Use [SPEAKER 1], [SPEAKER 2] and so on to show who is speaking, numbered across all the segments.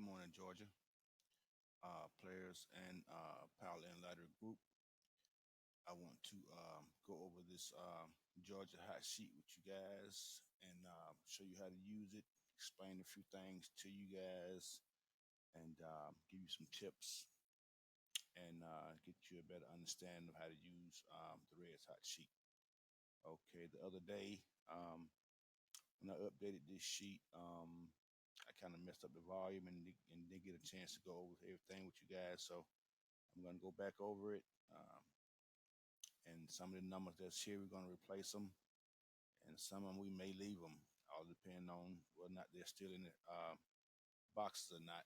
[SPEAKER 1] morning, Georgia, players and Power and Lighter Group. I want to go over this Georgia hot sheet with you guys and show you how to use it, explain a few things to you guys, and give you some tips and get you a better understanding of how to use the Reds hot sheet. Okay, the other day when I updated this sheet, I kind of messed up the volume and didn't get a chance to go over everything with you guys. So I'm going to go back over it. And some of the numbers that's here, we're going to replace them. And some of them we may leave them, all depending on whether or not they're still in the boxes or not.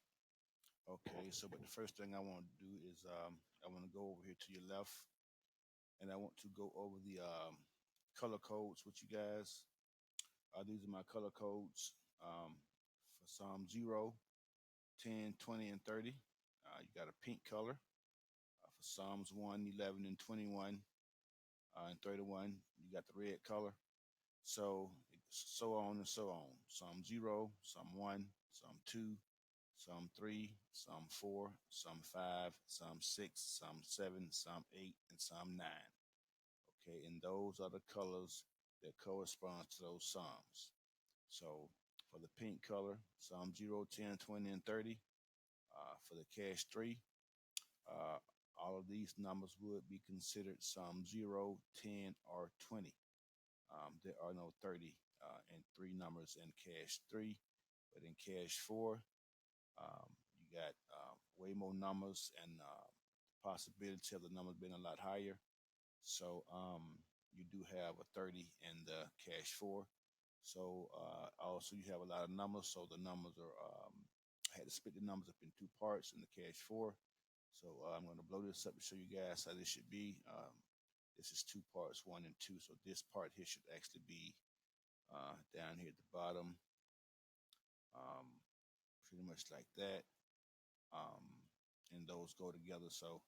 [SPEAKER 1] Okay, so but the first thing I want to do is I want to go over here to your left, and I want to go over the color codes with you guys. These are my color codes for Psalm 0, 10, 20, and 30. You got a pink color for Psalms 1, 11, and 21, and 31. You got the red color. So on and so on. Psalm 0, Psalm 1, Psalm 2, Psalm 3, Psalm 4, Psalm 5, Psalm 6, Psalm 7, Psalm 8, and Psalm 9. Okay, and those are the colors that correspond to those psalms. So for the pink color, Psalm 0, 10, 20, and 30. For the cash 3, all of these numbers would be considered Psalm 0, 10, or 20. There are no 30 and 3 numbers in cash 3, but in cash 4, you got way more numbers and possibility of the numbers being a lot higher. So you do have a 30 in the cash 4. So also you have a lot of numbers. So the numbers are, I had to split the numbers up in 2 parts in the cash 4. So I'm going to blow this up to show you guys how this should be. This is 2 parts, 1 and 2. So this part here should actually be down here at the bottom, pretty much like that. And those go together. So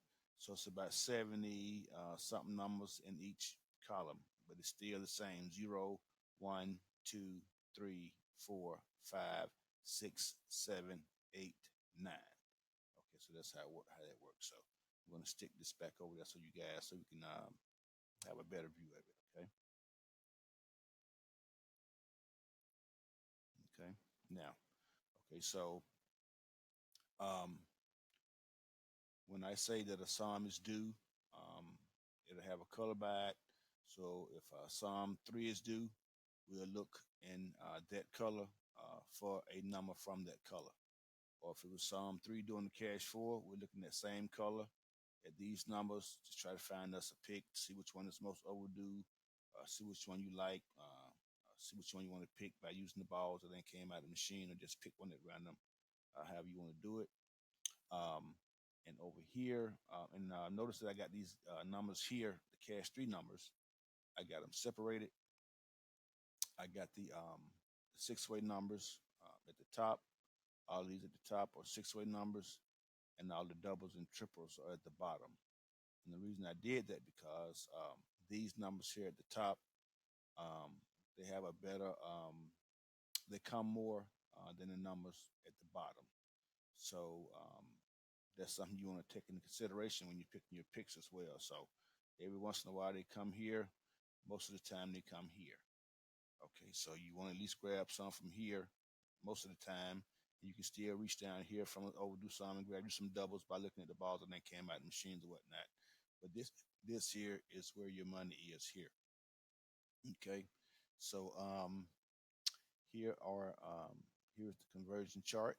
[SPEAKER 1] it's about 70 something numbers in each column, but it's still the same: 0, 1, 2, 3, 4, 5, 6, 7, 8, 9. Okay, so that's how that works. So I'm going to stick this back over there so you guys, so we can have a better view of it. Okay. Okay. Now, okay, so when I say that a psalm is due, it'll have a color by it. So if Psalm 3 is due, we'll look in that color for a number from that color. Or if it was Psalm 3 doing the cash 4, we're looking at same color at these numbers to try to find us a pick, see which one is most overdue, see which one you like, see which one you want to pick by using the balls that then came out of the machine, or just pick one at random, however you want to do it. And over here, and notice that I got these numbers here, the cash 3 numbers. I got them separated. I got the 6-way numbers at the top. All these at the top are 6-way numbers, and all the doubles and triples are at the bottom. And the reason I did that because these numbers here at the top, they have a better, they come more than the numbers at the bottom. So that's something you want to take into consideration when you're picking your picks as well. So every once in a while they come here. Most of the time they come here. Okay, so you want to at least grab some from here most of the time. You can still reach down here from an overdue some and grab you some doubles by looking at the balls that they came out of machines or whatnot. But this here is where your money is here. Okay, so here's the conversion chart,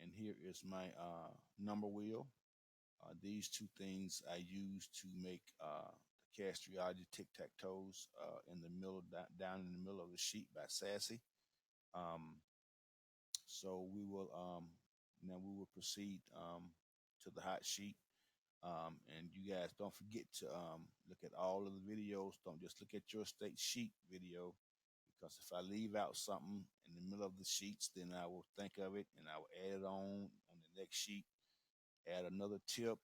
[SPEAKER 1] and here is my number wheel. These 2 things I use to make the cash triage tic-tac-toes in the middle, down in the middle of the sheet by Sassy. So we will now we will proceed to the hot sheet. And you guys don't forget to look at all of the videos. Don't just look at your state sheet video, because if I leave out something in the middle of the sheets, then I will think of it and I will add it on the next sheet, add another tip,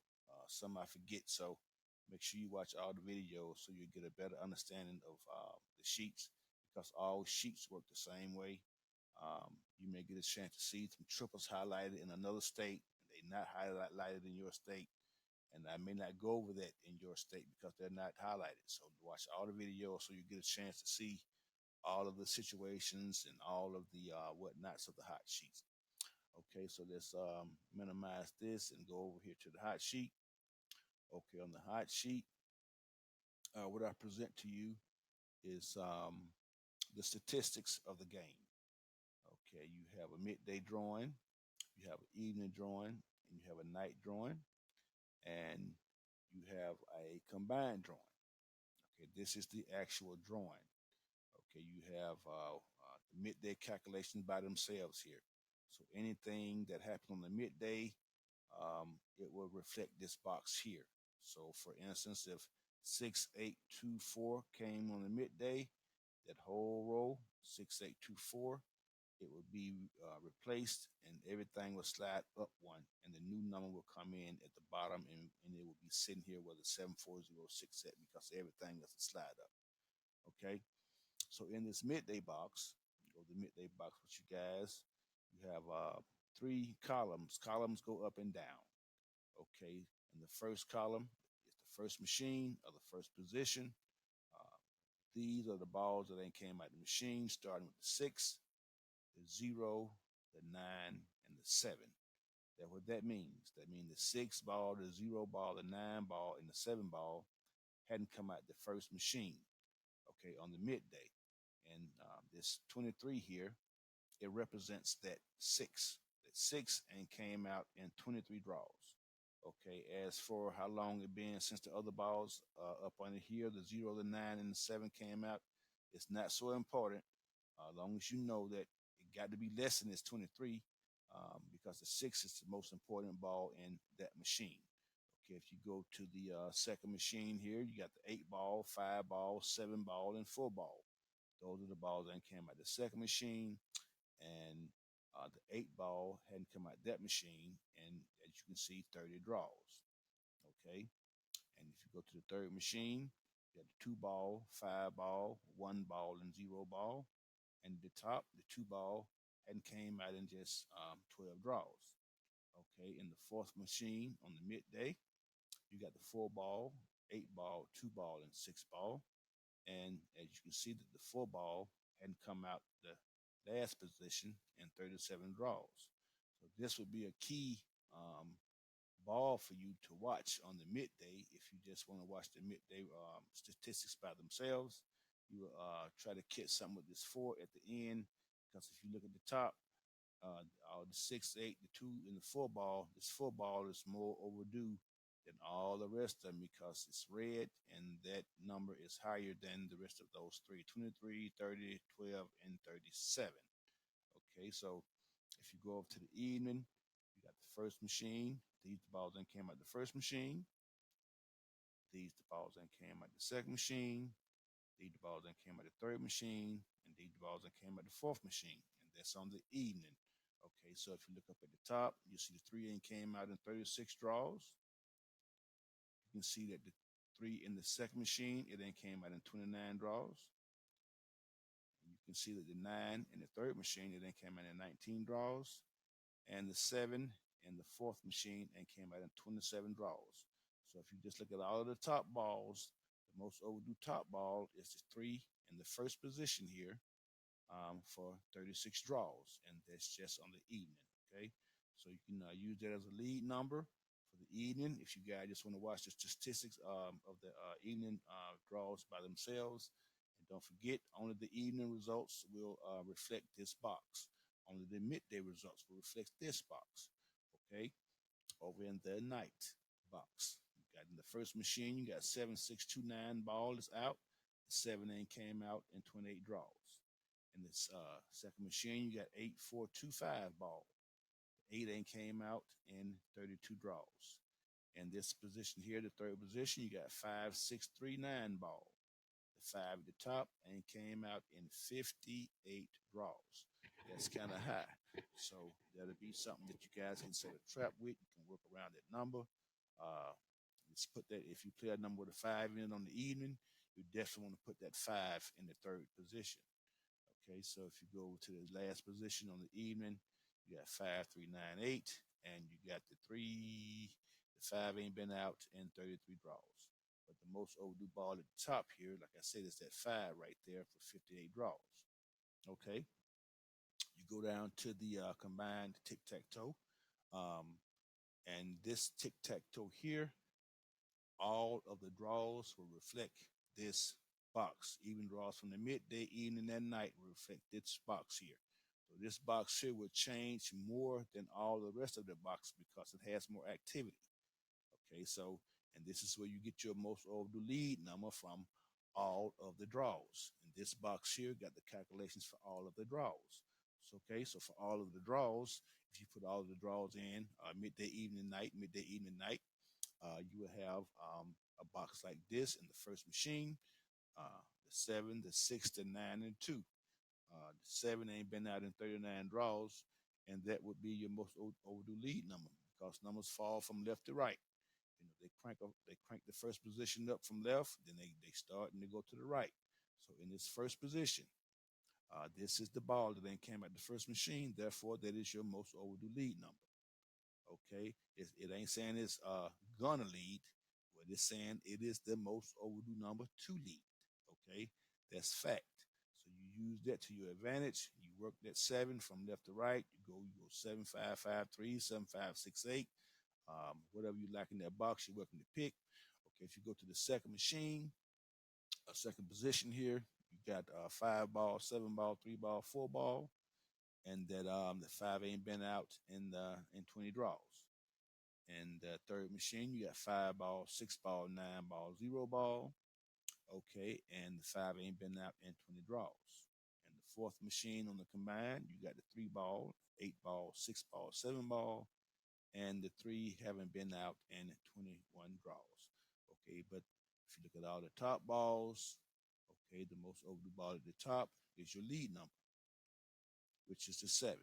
[SPEAKER 1] some I forget. So make sure you watch all the videos so you get a better understanding of the sheets, because all sheets work the same way. You may get a chance to see some triples highlighted in another state. They not highlighted in your state, and I may not go over that in your state because they're not highlighted. So watch all the videos so you get a chance to see all of the situations and all of the whatnots of the hot sheets. Okay, so let's minimize this and go over here to the hot sheet. Okay, on the hot sheet, what I present to you is the statistics of the game. Okay, you have a midday drawing, you have an evening drawing, and you have a night drawing, and you have a combined drawing. Okay, this is the actual drawing. Okay, you have the midday calculations by themselves here. So anything that happened on the midday, it will reflect this box here. So for instance, if 6824 came on the midday, that whole row, 6824, it would be replaced and everything will slide up one and the new number will come in at the bottom and it will be sitting here where the 7406 at because everything has to slide up. Okay. So in this midday box, go to the midday box with you guys, you have three columns. Columns go up and down. Okay. And the first column is the first machine of the first position. These are the balls that ain't came out of the machine, starting with the 6, the 0, the 9, and the 7. That's what that means. That means the 6 ball, the 0 ball, the 9 ball, and the 7 ball hadn't come out the first machine, okay, on the midday. And this 23 here, it represents that 6. That 6 and came out in 23 draws. Okay, as for how long it been since the other balls up under here, the 0, the 9, and the 7 came out, it's not so important. As long as you know that it got to be less than this 23, because the 6 is the most important ball in that machine. Okay, if you go to the second machine here, you got the 8 ball, 5 ball, 7 ball, and 4 ball. Those are the balls that came out the second machine, and the 8 ball hadn't come out that machine, and as you can see, 30 draws. Okay, and if you go to the third machine, you got the 2 ball, 5 ball, 1 ball, and 0 ball, and at the top, the 2 ball hadn't came out in just 12 draws. Okay, in the fourth machine on the midday, you got the 4 ball, 8 ball, 2 ball, and 6 ball. And as you can see that the 4 ball hadn't come out the last position in 37 draws. So this would be a key ball for you to watch on the midday. If you just want to watch the midday statistics by themselves, you try to catch something with this 4 at the end, because if you look at the top, all the 6, 8, the 2, and the 4 ball, this 4 ball is more overdue than all the rest of them because it's red and that number is higher than the rest of those three: 23, 30, 12, and 37. Okay, so if you go up to the evening, you got the first machine. These balls then came out the first machine. These the balls then came out the second machine. These the balls then came out the third machine. And these the balls then came out the fourth machine. And that's on the evening. Okay, so if you look up at the top, you see the 3 and came out in 36 draws. You can see that the 3 in the second machine, it then came out in 29 draws. And you can see that the 9 in the third machine, it then came out in 19 draws. And the 7 in the fourth machine and came out in 27 draws. So if you just look at all of the top balls, the most overdue top ball is the 3 in the first position here for 36 draws. And that's just on the evening, okay? So you can use that as a lead number for the evening. If you guys just want to watch the statistics of the evening draws by themselves. And don't forget, only the evening results will reflect this box. Only the midday results will reflect this box. Okay, over in the night box, you got in the first machine, you got 7629 ball is out. The 7 ain't came out in 28 draws. In this second machine, you got 8425 ball. The 8 ain't came out in 32 draws. In this position here, the third position, you got 5639 ball. The 5 at the top and came out in 58 draws. That's kind of high. So that'll be something that you guys can set a trap with. You can work around that number. Just put that, if you play a number with a 5 in on the evening, you definitely want to put that 5 in the third position. Okay, so if you go to the last position on the evening, you got 5398, and you got the five ain't been out, and 33 draws. But the most overdue ball at the top here, like I said, is that five right there for 58 draws. Okay, you go down to the combined tic tac toe, um, and this tic tac toe here, all of the draws will reflect this box. Even draws from the midday, evening, and night will reflect this box here. So this box here will change more than all the rest of the box because it has more activity. Okay, so, and this is where you get your most overdue lead number from all of the draws. And this box here got the calculations for all of the draws. So, okay, so for all of the draws, if you put all of the draws in midday, evening, night, you will have a box like this in the first machine, the 7, the 6, the 9, and 2. The 7 ain't been out in 39 draws, and that would be your most overdue lead number because numbers fall from left to right. You know, they crank the first position up from left, then they start and they go to the right. So in this first position, this is the ball that then came at the first machine. Therefore, that is your most overdue lead number. Okay, it ain't saying it's gonna lead. What it's saying it is the most overdue number to lead. Okay, that's fact. So you use that to your advantage. You work that 7 from left to right. You go 7 5 5 3 7 5 6 8. Whatever you like in that box, you're working to pick. Okay, if you go to the second machine, a second position here, you got 5 ball, 7 ball, 3 ball, 4 ball, and that the 5 ain't been out in 20 draws. And the third machine, you got 5 ball, 6 ball, 9 ball, 0 ball. Okay, and the 5 ain't been out in 20 draws. And the fourth machine on the combined, you got the 3 ball, 8 ball, 6 ball, 7 ball, and the 3 haven't been out in 21 draws. Okay, but if you look at all the top balls, okay, the most overdue ball at the top is your lead number, which is the 7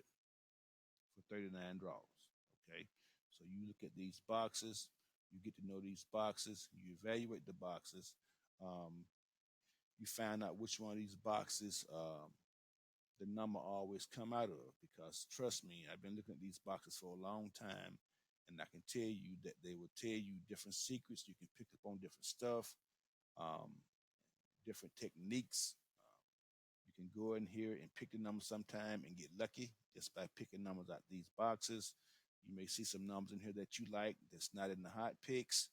[SPEAKER 1] for 39 draws. Okay, so you look at these boxes, you get to know these boxes, you evaluate the boxes, you find out which one of these boxes the number always come out of. Because trust me, I've been looking at these boxes for a long time, and I can tell you that they will tell you different secrets. You can pick up on different stuff, um, different techniques. You can go in here and pick the number sometime and get lucky just by picking numbers out these boxes. You may see some numbers in here that you like that's not in the hot picks.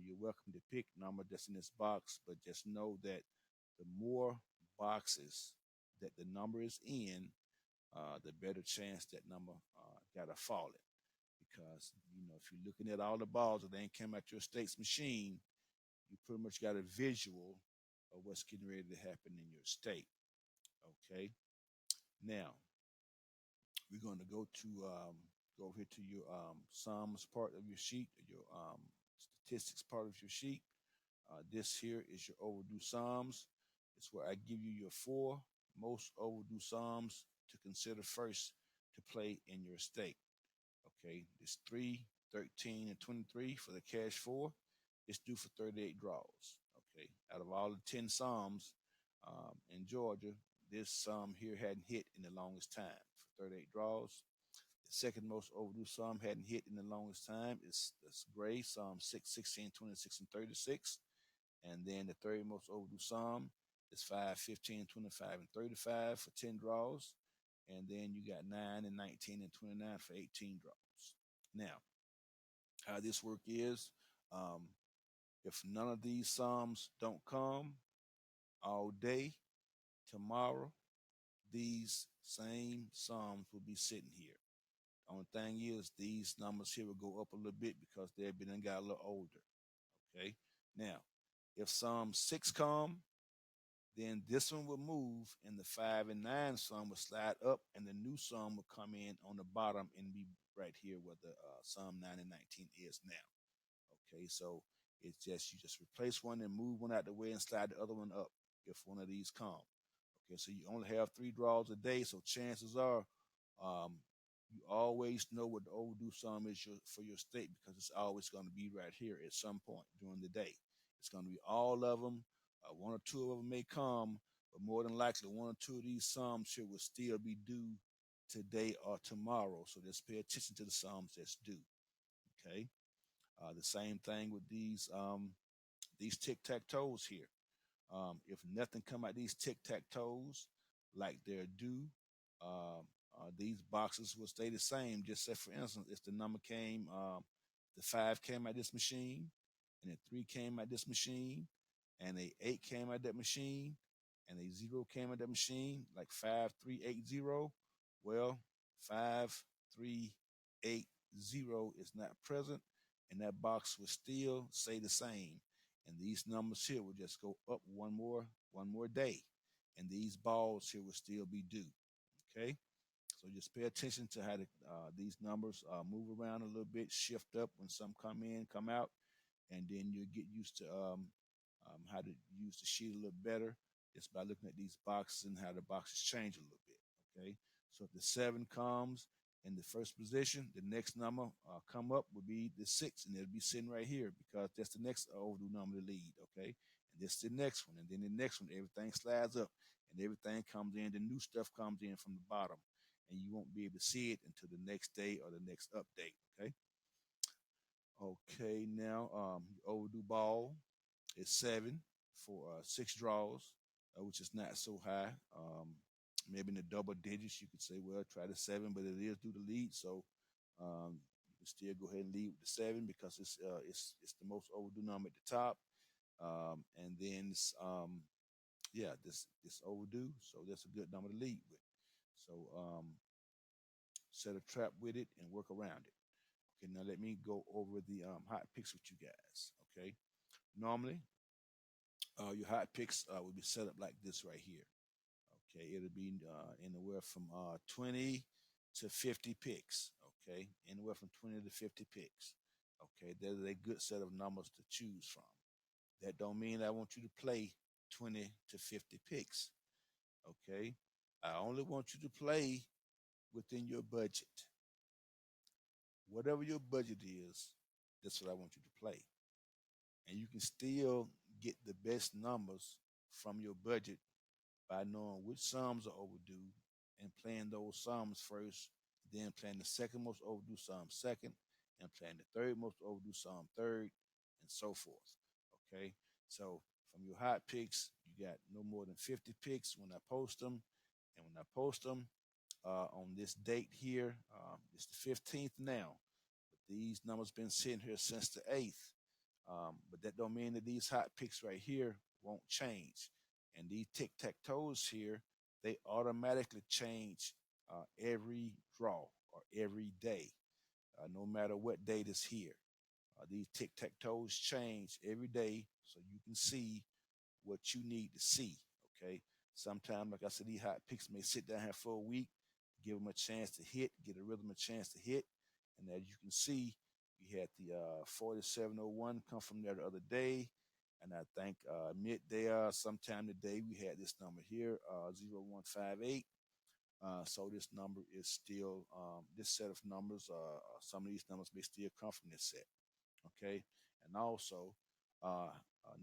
[SPEAKER 1] You're welcome to pick number that's in this box, but just know that the more boxes that the number is in, the better chance that number got to fall it. Because, you know, if you're looking at all the balls that ain't came out your state's machine, you pretty much got a visual of what's getting ready to happen in your state. Okay. Now we're going to go over here to your sums part of your sheet, your statistics part of your sheet. This here is your overdue sums. It's where I give you your 4 most overdue sums to consider first to play in your state. Okay, it's 3, 13, and 23 for the cash 4. It's due for 38 draws. Okay, out of all the 10 sums in Georgia, this sum here hadn't hit in the longest time for 38 draws. The second most overdue sum hadn't hit in the longest time is this gray sum 6, 16, 26, and 36. And then the third most overdue sum is 5, 15, 25, and 35 for 10 draws. And then you got 9 and 19 and 29 for 18 draws. Now, how this work is, if none of these sums don't come all day, tomorrow, these same sums will be sitting here. The only thing is these numbers here will go up a little bit because they've been and got a little older. Okay. Now, if sum 6 come, then this one will move and the 5 and 9 sum will slide up and the new sum will come in on the bottom and be right here where the sum 9 and 19 is now. Okay, so it's just, you just replace one and move one out the way and slide the other one up if one of these come. Okay, so you only have 3 draws a day, so chances are you always know what the overdue sum is for your state because it's always going to be right here at some point during the day. It's going to be all of them. 1 or 2 of them may come, but more than likely, one or two of these Psalms here will still be due today or tomorrow. So just pay attention to the Psalms that's due. Okay. The same thing with these tic tac toes here. If nothing come out these tic tac toes like they're due, um, these boxes will stay the same. Just say, for instance, if the number came, the five came out this machine, and the three came out this machine, and a eight came out that machine, and a zero came out that machine, like 5380. Well, 5380 is not present, and that box will still say the same. And these numbers here will just go up one more day, and these balls here will still be due. Okay, so just pay attention to how these numbers move around a little bit, shift up when some come in, come out, and then you'll get used to how to use the sheet a little better just by looking at these boxes and how the boxes change a little bit. Okay, so if the seven comes in the first position, the next number come up would be the six, and it'll be sitting right here because that's the next overdue number to lead. Okay, and this is the next one, and then the next one, everything slides up, and everything comes in. The new stuff comes in from the bottom, and you won't be able to see it until the next day or the next update. Okay. Okay, now overdue ball is seven for six draws, which is not so high. Maybe in the double digits, you could say, well, try the seven, but it is due to lead, so you can still go ahead and lead with the seven because it's the most overdue number at the top, and then yeah, this overdue, so that's a good number to lead with. So set a trap with it and work around it. Okay, now let me go over the hot picks with you guys. Okay, normally your hot picks will be set up like this right here. Okay, it'll be anywhere from 20 to 50 picks. Okay, anywhere from 20 to 50 picks. Okay, there's a good set of numbers to choose from. That don't mean I want you to play 20 to 50 picks. Okay, I only want you to play within your budget. Whatever your budget is, that's what I want you to play. And you can still get the best numbers from your budget by knowing which sums are overdue and playing those sums first, then playing the second most overdue sum second, and playing the third most overdue sum third, and so forth. Okay, so from your hot picks, you got no more than 50 picks when I post them, and when I post them on this date here, it's the 15th now. But these numbers been sitting here since the 8th. But that don't mean that these hot picks right here won't change. And these tic-tac-toes here, they automatically change every draw or every day, no matter what date is here. These tic-tac-toes change every day so you can see what you need to see, okay? Sometimes, like I said, these hot picks may sit down here for a week, give them a chance to hit, get a rhythm a chance to hit. And as you can see, we had the 4701 come from there the other day. And I think midday sometime today, we had this number here, 0158. So this number is still, this set of numbers, some of these numbers may still come from this set. Okay. And also, uh,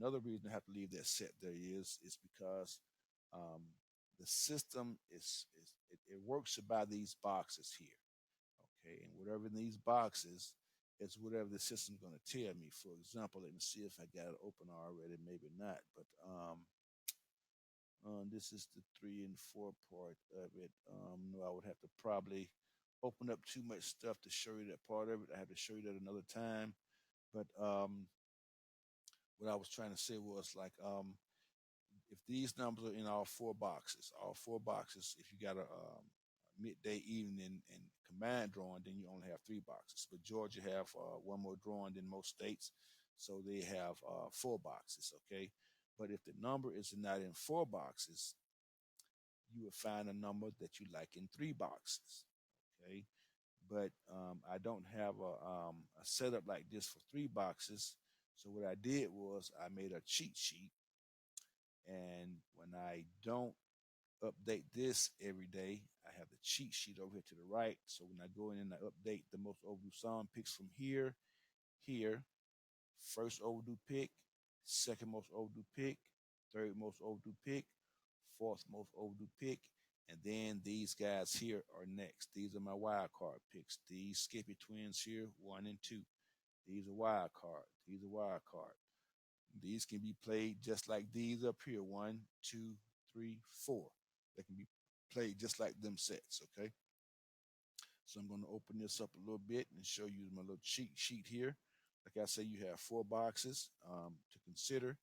[SPEAKER 1] another reason I have to leave that set there is because um, the system it works by these boxes here. Okay. And whatever in these boxes is whatever the system's going to tell me. For example, let me see if I got it open already. Maybe not. But this is the 3 and 4 part of it. No, I would have to probably open up too much stuff to show you that part of it. I have to show you that another time. But what I was trying to say was like, if these numbers are in all four boxes, if you got a midday, evening, and combined drawing, then you only have three boxes. But Georgia have one more drawing than most states, so they have four boxes. Okay, but if the number is not in four boxes, you will find a number that you like in three boxes. Okay, but I don't have a setup like this for three boxes. So what I did was I made a cheat sheet, and when I don't update this every day, I have the cheat sheet over here to the right. So when I go in and I update the most overdue song picks from here, here, first overdue pick, second most overdue pick, third most overdue pick, fourth most overdue pick. And then these guys here are next. These are my wild card picks. These Skippy twins here, 1 and 2. These are wild card. These are wild card. These can be played just like these up here. 1, 2, 3, 4. They can be played just like them sets, okay? So I'm going to open this up a little bit and show you my little cheat sheet here. Like I say, you have 4 boxes to consider.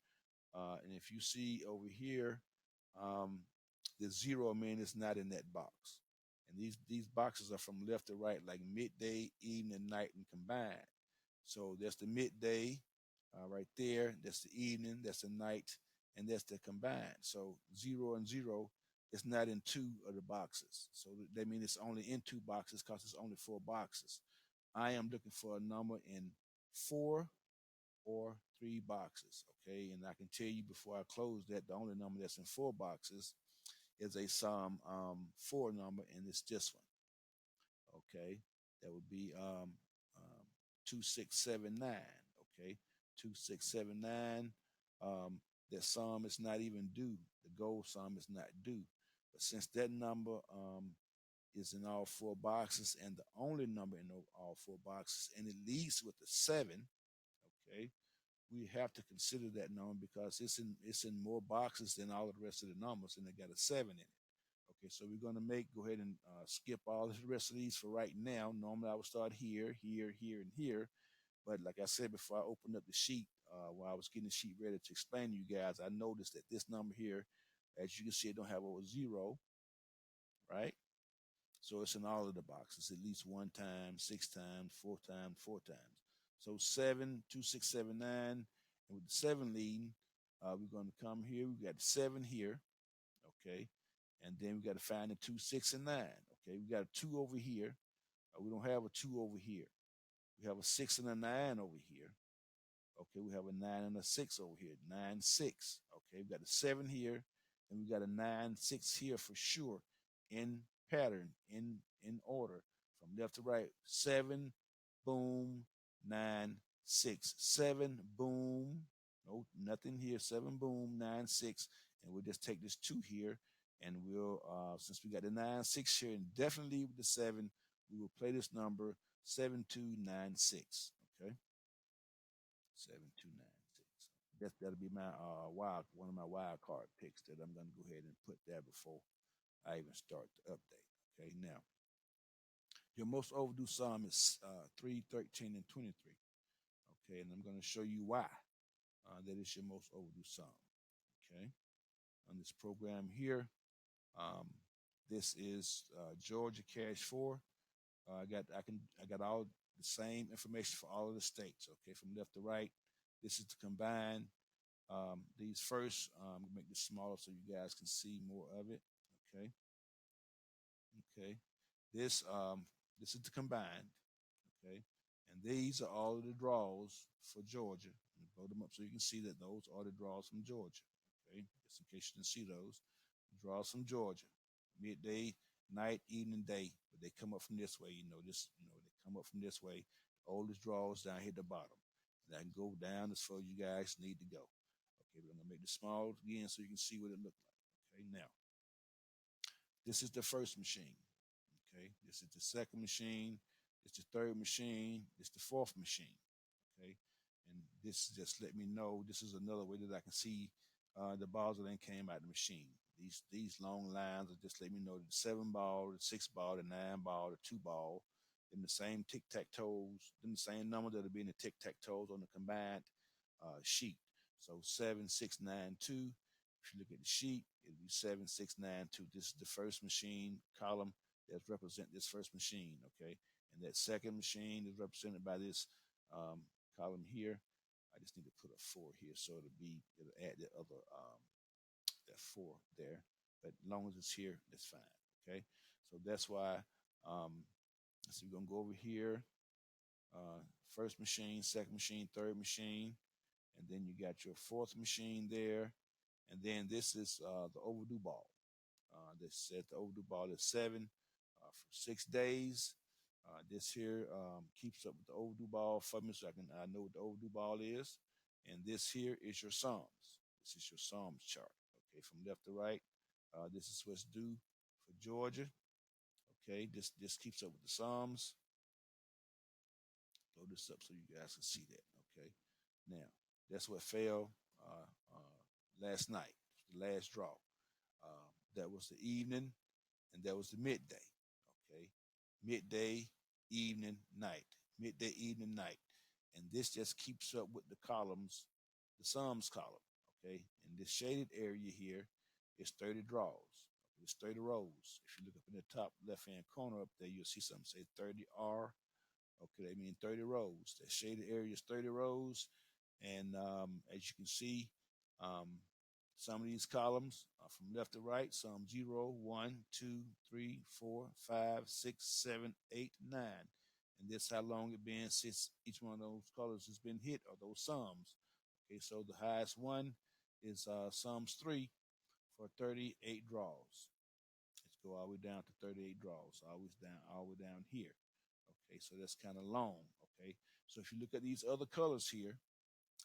[SPEAKER 1] And if you see over here, um, the zero man is not in that box. And these boxes are from left to right, like midday, evening, night, and combined. So that's the midday right there. That's the evening. That's the night, and that's the combined. So 0 and 0 is not in 2 of the boxes. So that means it's only in 2 boxes because it's only 4 boxes. I am looking for a number in 4 or 3 boxes. Okay, and I can tell you before I close that the only number that's in 4 boxes is a Psalm 4 number, and it's this one. Okay, that would be 2679. Okay, 2679. That Psalm is not even due. The gold Psalm is not due. But since that number is in all 4 boxes and the only number in all 4 boxes, and it leads with the 7, okay, we have to consider that number because it's in more boxes than all of the rest of the numbers, and they got a 7 in it. Okay, so we're gonna go ahead and skip all the rest of these for right now. Normally I would start here, here, here, and here, but like I said before, I opened up the sheet while I was getting the sheet ready to explain to you guys. I noticed that this number here, as you can see, it don't have over 0, right? So it's in all of the boxes at least 1 time, 6 times, 4 times, 4 times. So 7, 2679, and with the 7 leading, we're going to come here. We got the 7 here, okay, and then we got to find the 2, 6, and 9. Okay, we got a 2 over here. We don't have a 2 over here. We have a 6 and a 9 over here. Okay, we have a 9 and a 6 over here. 9, 6. Okay, we got a 7 here, and we got a 9, 6 here for sure, in pattern, in order, from left to right. 7, boom, 9, 6. 7, boom. No, nothing here. 7, boom, 9, 6. And we'll just take this 2 here, and we'll, since we got the 9, 6 here, and definitely with the 7, we will play this number 7296. Okay. 7296. That'll be my one of my wild card picks that I'm gonna go ahead and put there before I even start the update. Okay, now your most overdue Psalm is 3, 13, and 23. Okay, and I'm gonna show you why that is your most overdue Psalm. Okay, on this program here, um, this is Georgia Cash 4. I got all the same information for all of the states. Okay, from left to right. This is the combined. These first, make this smaller so you guys can see more of it. Okay, okay. This is the combined. Okay, and these are all of the draws for Georgia. Blow them up so you can see that those are the draws from Georgia. Okay, just in case you didn't see those, draws from Georgia, midday, night, evening, day. But they come up from this way. They come up from this way. Oldest draws down here at the bottom, and I can go down as far as you guys need to go. Okay, we're gonna make this small again so you can see what it looked like. Okay, now this is the first machine. Okay, this is the second machine. It's the third machine. It's the fourth machine. Okay, and this just let me know. This is another way that I can see the balls that then came out of the machine. These long lines are just let me know the 7 ball, the 6 ball, the 9 ball, the 2 ball, then the same tic tac toes, then the same number that'll be in the tic tac toes on the combined sheet. So 7692. If you look at the sheet, it'll be 7692. This is the first machine column that represent this first machine. Okay, and that second machine is represented by this column here. I just need to put a 4 here so it'll add the other that 4 there. But as long as it's here, that's fine. Okay, so that's why. So we're gonna go over here. First machine, second machine, third machine, and then you got your fourth machine there, and then this is the overdue ball. This said the overdue ball is 7 for 6 days. This here keeps up with the overdue ball for me, so I know what the overdue ball is. And this here is your Psalms. This is your Psalms chart. Okay, from left to right. This is what's due for Georgia. Okay, this keeps up with the Psalms. Blow this up so you guys can see that. Okay, now that's what fell last night, the last draw. That was the evening, and that was the midday. Okay, midday, evening, night, midday, evening, night, and this just keeps up with the columns, the Psalms column. Okay, and this shaded area here is 30 draws. It's 30 rows. If you look up in the top left hand corner up there, you'll see something say 30R. Okay, that means 30 rows. That shaded area is 30 rows. And as you can see, um, some of these columns are from left to right. Some 0, 1, 2, 3, 4, 5, 6, 7, 8, 9. And this how long it been since each one of those colors has been hit, or those sums. Okay, so the highest one is Psalms 3 for 38 draws. Let's go all the way down to 38 draws, always down, all the way down here. Okay, so that's kind of long. Okay, so if you look at these other colors here,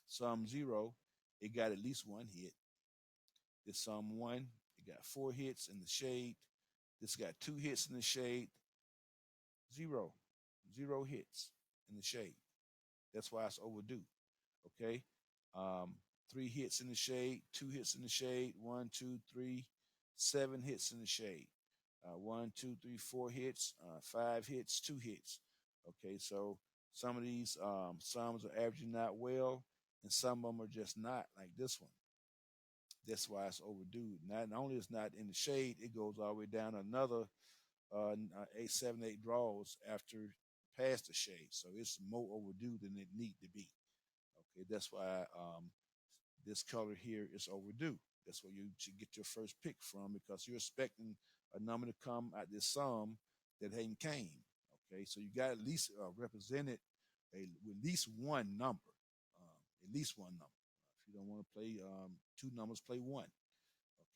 [SPEAKER 1] Psalm 0, it got at least one hit. This Psalm 1, it got 4 hits in the shade. This got 2 hits in the shade. Zero, 0 hits in the shade. That's why it's overdue. Okay, 3 hits in the shade, 2 hits in the shade, 1, 2, 3, 7 hits in the shade. 1, 2, 3, 4 hits, 5 hits, 2 hits. Okay, so some of these psalms are averaging out well, and some of them are just not, like this one. That's why it's overdue. Not only is not in the shade, it goes all the way down another 8, 7, 8 draws after past the shade. So it's more overdue than it need to be. Okay, that's why this color here is overdue. That's where you should get your first pick from, because you're expecting a number to come at this sum that hadn't came. Okay, so you got at least represented with at least one number, at least one number. If you don't want to play 2 numbers, play 1.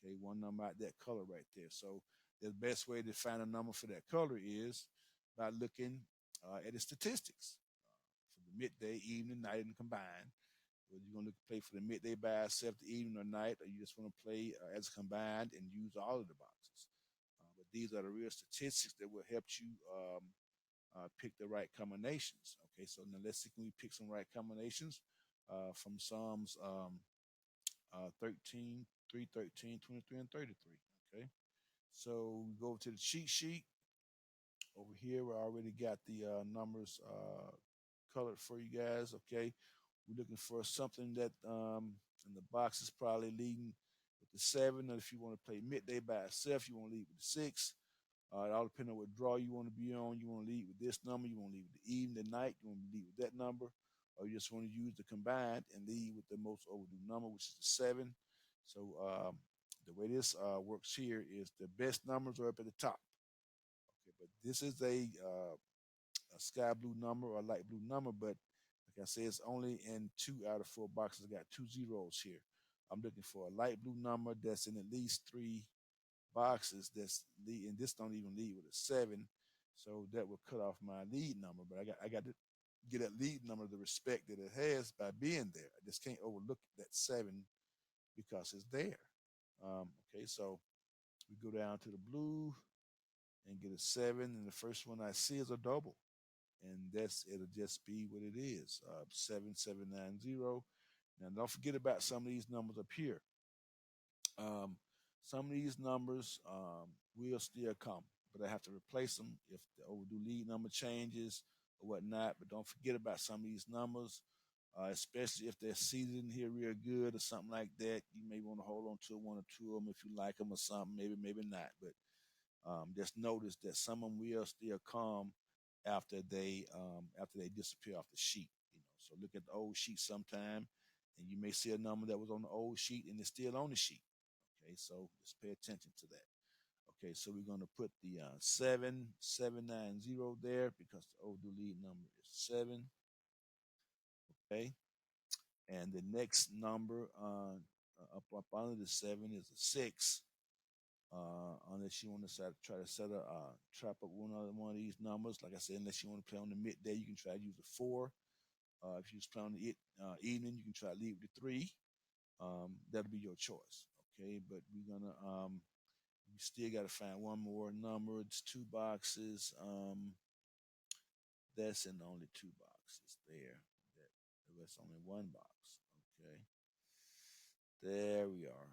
[SPEAKER 1] Okay, 1 number out that color right there. So the best way to find a number for that color is by looking at the statistics for the midday, evening, night, and combined. Whether you're going to play for the midday by itself, the evening or night, or you just want to play as combined and use all of the boxes. But these are the real statistics that will help you pick the right combinations. Okay, so now let's see, can we pick some right combinations from Psalms 13, 3, 13, 23, and 33. Okay, so we go to the cheat sheet. Over here, we already got the numbers colored for you guys. Okay, we're looking for something that in the box is probably leading with the 7. Or if you want to play midday by itself, you want to lead with the 6. It all depends on what draw you want to be on. You want to lead with this number. You want to lead with the evening, the night. You want to lead with that number. Or you just want to use the combined and lead with the most overdue number, which is the 7. So the way this works here is the best numbers are up at the top. Okay, but this is a sky blue number or a light blue number, but like I said, it's only in 2 out of 4 boxes. I got 2 zeros here. I'm looking for a light blue number that's in at least 3 boxes that's lead, and this don't even lead with a 7, so that will cut off my lead number. But I got to get that lead number the respect that it has by being there. I just can't overlook that 7 because it's there. Okay, so we go down to the blue and get a 7, and the first one I see is a double, and it'll just be what it is, 7790. Now don't forget about some of these numbers up here. Um, some of these numbers will still come, but I have to replace them if the overdue lead number changes or whatnot. But don't forget about some of these numbers, especially if they're seated in here real good or something like that. You may want to hold on to 1 or 2 of them if you like them or something. Maybe not. But just notice that some of them will still come after they disappear off the sheet. So look at the old sheet sometime, and you may see a number that was on the old sheet and it's still on the sheet. Okay, so just pay attention to that. Okay, so we're going to put the 7790 there because the overdue lead number is 7. Okay, and the next number up under the 7 is a 6. Unless you want to try to set a trap up one of these numbers, like I said, unless you want to play on the midday, you can try to use a 4. If you just play on the evening, you can try to leave with the 3. That'll be your choice. Okay, but we're gonna We still got to find one more number. It's two boxes. That's in only two boxes there. That's only one box. Okay. There we are.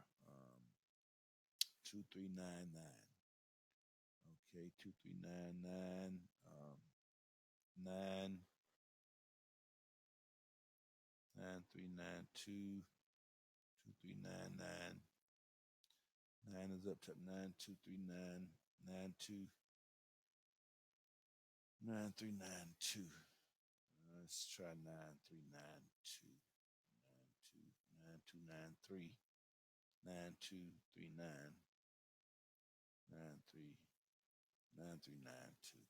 [SPEAKER 1] 2399. Okay, 2399. 9 9392 2399. Nine is up to 9239 9392. Let's try 9392. 9293. 9239. 9392.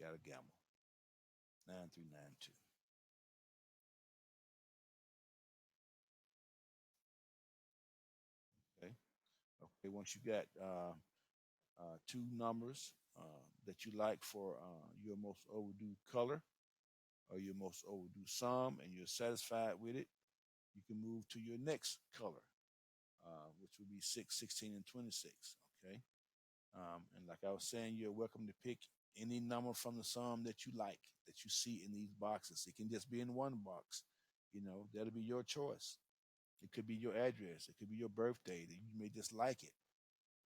[SPEAKER 1] Got a gamble. 9392. Okay. Okay. Once you got two numbers that you like for your most overdue color or your most overdue sum, and you're satisfied with it, you can move to your next color, which would be 6, 16, and 26. Okay. And like I was saying, you're welcome to pick any number from the sum that you like, that you see in these boxes. It can just be in one box. That'll be your choice. It could be your address. It could be your birthday. You may just like it.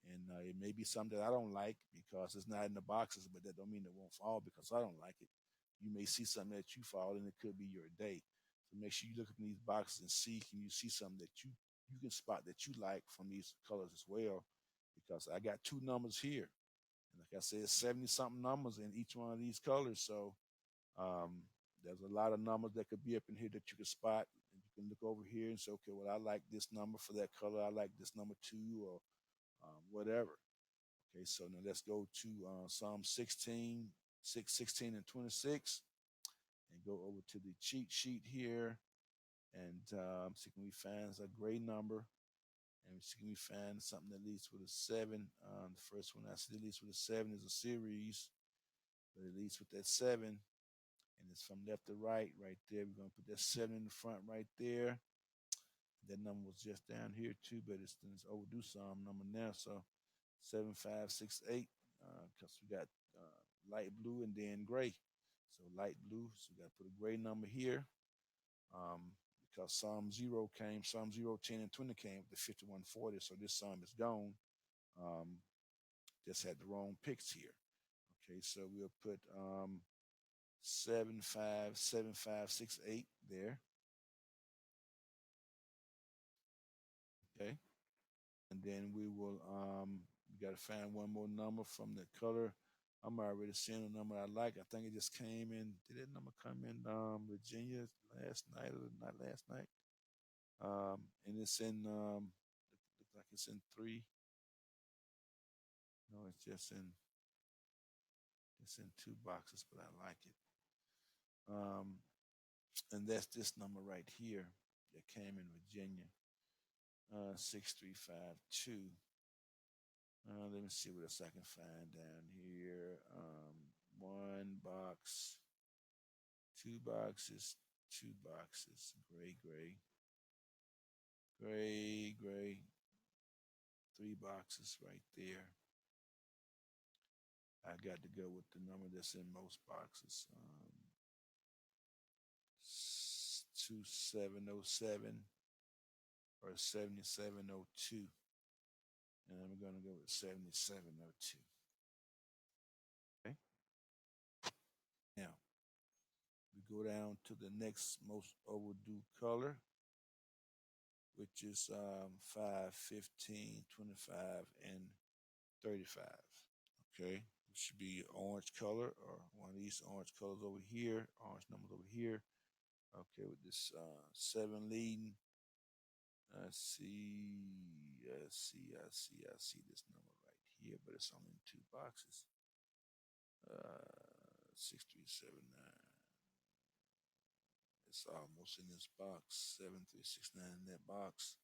[SPEAKER 1] And it may be something that I don't like because it's not in the boxes, but that don't mean it won't fall because I don't like it. You may see something that you fall, and it could be your day. So make sure you look in these boxes and see, can you see something that you can spot that you like from these colors as well, because I got two numbers here. And like I said, 70 something numbers in each one of these colors. So um, there's a lot of numbers that could be up in here that you can spot. And you can look over here and say, okay, well, I like this number for that color. I like this number two, or whatever. Okay, so now let's go to Psalm 16, 6, 16, and 26, and go over to the cheat sheet here. And see, can we find a gray number? And see, can we find something that leads with a 7? The first one I see that leads with a 7 is a series, but it leads with that 7, and it's from left to right, right there. We're going to put that 7 in the front right there. That number was just down here too, but it's overdue some number now. So 7568, because we got light blue and then gray. So light blue, so we got to put a gray number here, because Psalm 0, 10, and 20 came with the 5140. So this Psalm is gone. Just had the wrong picks here. Okay, so we'll put 757568 there. Okay. And then we got to find one more number from the color. I'm already seeing a number I like. I think it just came in. Did that number come in Virginia last night or not last night? And it's in looks like it's in 3. No, it's in 2 boxes, but I like it. And that's this number right here that came in Virginia. 6352. Let me see what else I can find down here. One box, 2 boxes, 2 boxes. Gray, gray, gray, gray. 3 boxes right there. I got to go with the number that's in most boxes. 2707 or 7702. And I'm going to go with 7702. Okay. Now, we go down to the next most overdue color, which is 5, 15, 25, and 35. Okay, it should be orange color, or one of these orange colors over here, orange numbers over here. Okay, with this 7 leading. I see this number right here, but it's only in 2 boxes. 6379. It's almost in this box. 7369 in that box.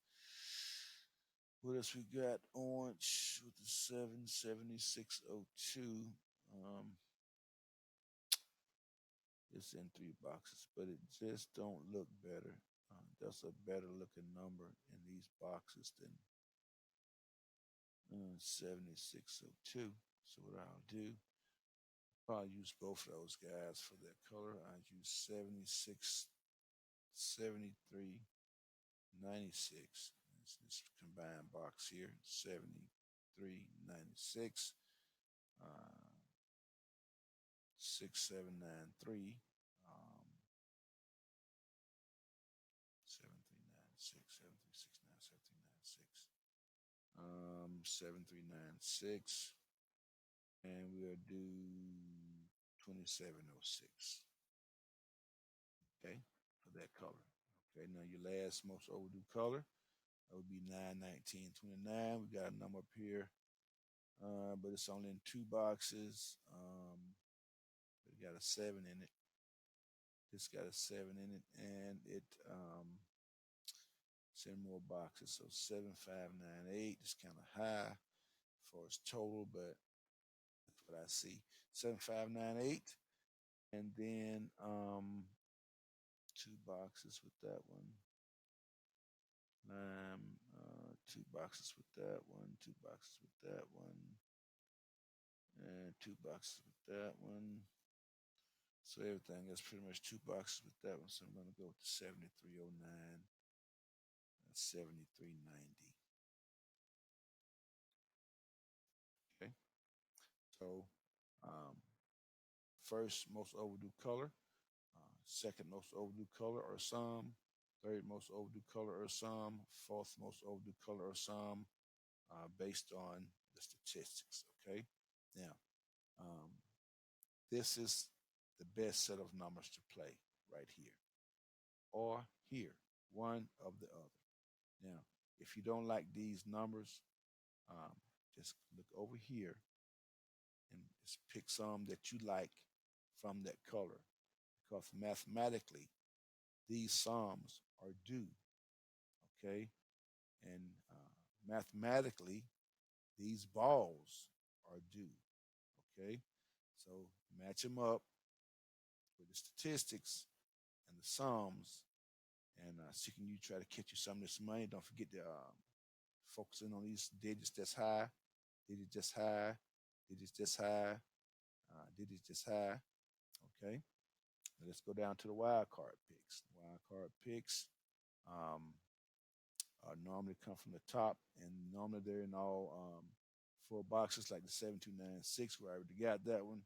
[SPEAKER 1] What else we got? Orange with the 77602. It's in 3 boxes, but it just don't look better. That's a better looking number in these boxes than 7602. So what I'll do, I'll use both of those guys for that color. I'll use 76, 73, 96. It's this combined box here, 73, 96, 6793, 7396, 7369, 7396, and we'll do 2706. Okay, for that color. Okay, now your last most overdue color, that would be 91929. We got a number up here, but it's only in two boxes. It got a 7 in it. This got a 7 in it, and it's in more boxes. So 7598 is kind of high for its total, but that's what I see. 7598, and then two boxes with that one. Two boxes with that one, two boxes with that one, and two boxes with that one. So everything is pretty much two boxes with that one. So I'm going to go with the 7309 and 7390. Okay. So um, first most overdue color, second most overdue color or sum, third most overdue color or sum, fourth most overdue color or sum, based on the statistics. Okay. Now, um, this is the best set of numbers to play right here or here, one of the other. Now, if you don't like these numbers, um, just look over here and just pick some that you like from that color, because mathematically, these sums are due, okay? And mathematically, these balls are due, okay? So match them up with the statistics and the sums, and see can you try to catch you some of this money. Don't forget to focus in on these digits that's high, digits just high, digits just high, digits just high, okay? Now let's go down to the wild card picks. Wild card picks normally come from the top, and normally they're in all four boxes, like the 7296, where I already got that one.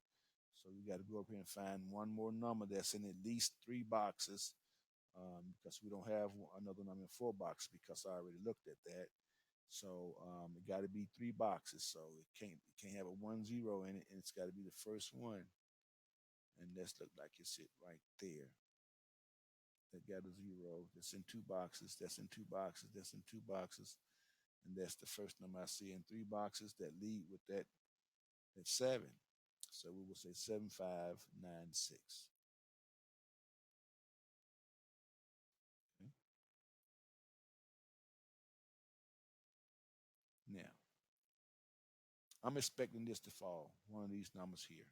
[SPEAKER 1] So we got to go up here and find one more number that's in at least three boxes, because we don't have another number in four boxes because I already looked at that. So it got to be three boxes. So it can't have a 10 in it, and it's got to be the first one. And let's look like it's it right there. That got a zero. That's in two boxes. That's in two boxes. That's in two boxes. And that's the first number I see in three boxes that lead with that seven. So we will say 7596. Okay. Now, I'm expecting this to fall, one of these numbers here,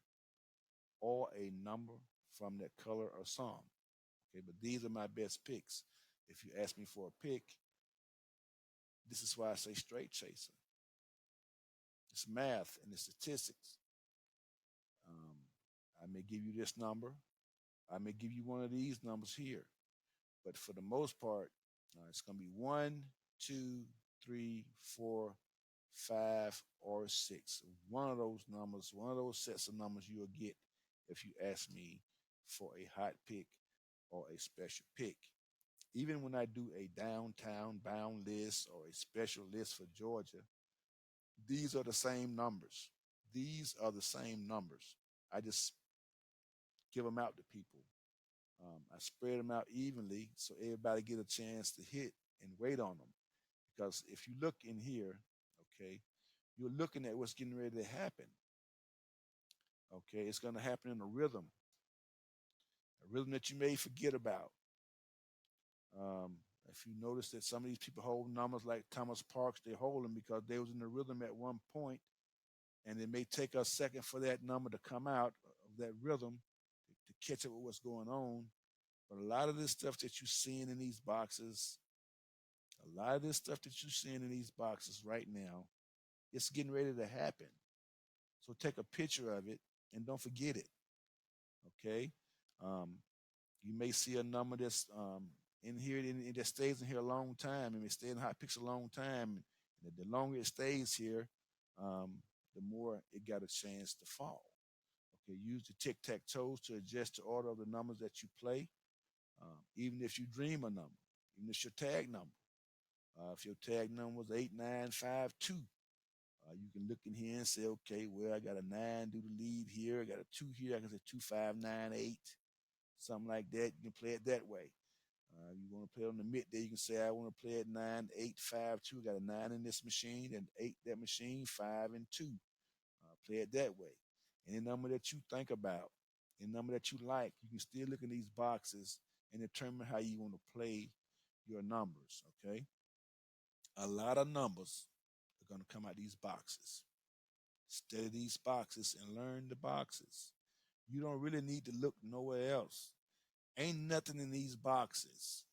[SPEAKER 1] or a number from that color or sum. Okay, but these are my best picks. If you ask me for a pick, this is why I say straight chaser. It's math and the statistics. Um, I may give you this number. I may give you one of these numbers here. But for the most part, it's going to be one, two, three, four, five, or six. One of those numbers, one of those sets of numbers you'll get if you ask me for a hot pick or a special pick. Even when I do a downtown bound list or a special list for Georgia, these are the same numbers. These are the same numbers. I just give them out to people. I spread them out evenly so everybody get a chance to hit and wait on them. Because if you look in here, okay, you're looking at what's getting ready to happen. Okay, it's going to happen in a rhythm that you may forget about. If you notice that some of these people hold numbers like Thomas Parks, they hold them because they was in the rhythm at one point, and it may take a second for that number to come out of that rhythm to catch up with what's going on. But a lot of this stuff that you're seeing in these boxes, a lot of this stuff that you're seeing in these boxes right now It's getting ready to happen. So take a picture of it and don't forget it. Okay. Um, you may see a number that's in here and that stays in here a long time, and it stays in hot picks a long time. And the longer it stays here, um, the more it got a chance to fall. Okay, use the tic tac toes to adjust the order of the numbers that you play. Even if you dream a number, even if it's your tag number. If your tag number was 8952, you can look in here and say, okay, well, I got a nine, do the lead here. I got a two here. I can say 2598, something like that. You can play it that way. You want to play on the midday, you can say, I want to play at 9852. Got a nine in this machine and eight that machine, five and two. Play it that way. Any number that you think about, any number that you like, you can still look in these boxes and determine how you want to play your numbers. Okay. A lot of numbers are going to come out these boxes. Study these boxes and learn the boxes. You don't really need to look nowhere else. Ain't nothing in these boxes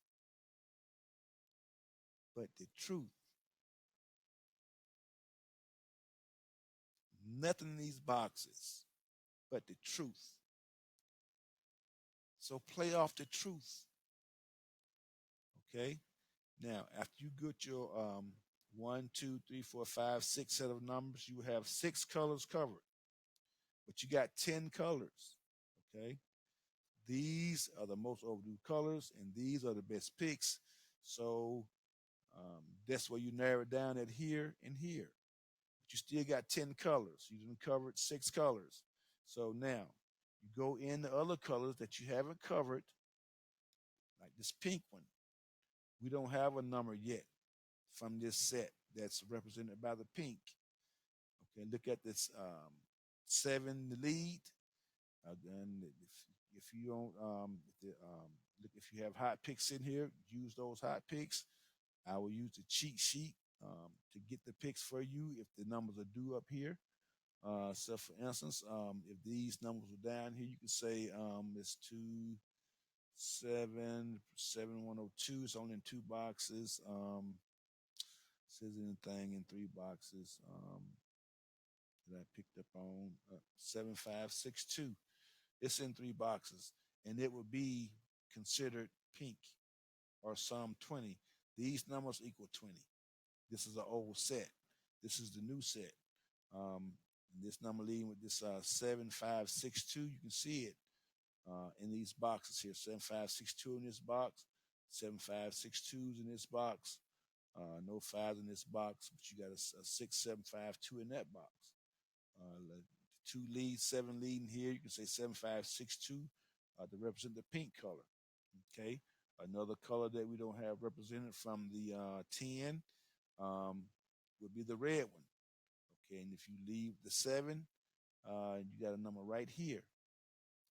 [SPEAKER 1] but the truth. Nothing in these boxes but the truth. So play off the truth. Okay. Now, after you get your one, two, three, four, five, six set of numbers, you have six colors covered, but you got 10 colors. Okay. These are the most overdue colors, and these are the best picks. So that's where you narrow it down at here and here. But you still got 10 colors. You done covered six colors. So now you go in the other colors that you haven't covered, like this pink one. We don't have a number yet from this set that's represented by the pink. Okay, look at this seven the lead. And if you don't, look, if you have hot picks in here, use those hot picks. I will use the cheat sheet to get the picks for you if the numbers are due up here. So, for instance, if these numbers are down here, you can say it's 27102. It's only in two boxes. Says anything in three boxes that I picked up on 7562. It's in three boxes, and it would be considered pink or Psalm 20. These numbers equal 20. This is an old set. This is the new set. This number leading with this 7562, you can see it in these boxes here. 7562 in this box, 7562s in this box, no fives in this box, but you got a 6752 in that box. Two leads, seven leading here. You can say 7562 to represent the pink color. Okay. Another color that we don't have represented from the 10 would be the red one. Okay. And if you leave the seven, you got a number right here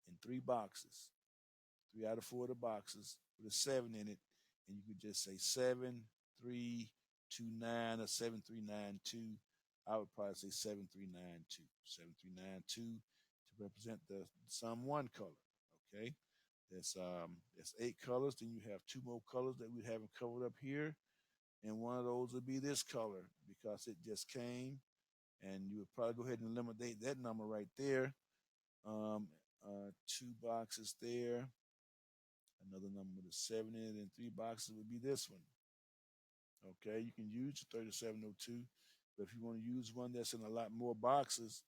[SPEAKER 1] in three boxes, three out of four of the boxes with a seven in it. And you could just say 7329 or 7392. I would probably say 7392. 7392 to represent the Psalm 1 color. Okay. That's eight colors. Then you have two more colors that we haven't covered up here. And one of those would be this color because it just came. And you would probably go ahead and eliminate that number right there. Two boxes there. Another number with a seven in it, and three boxes would be this one. Okay, you can use the 3702, but if you want to use one that's in a lot more boxes,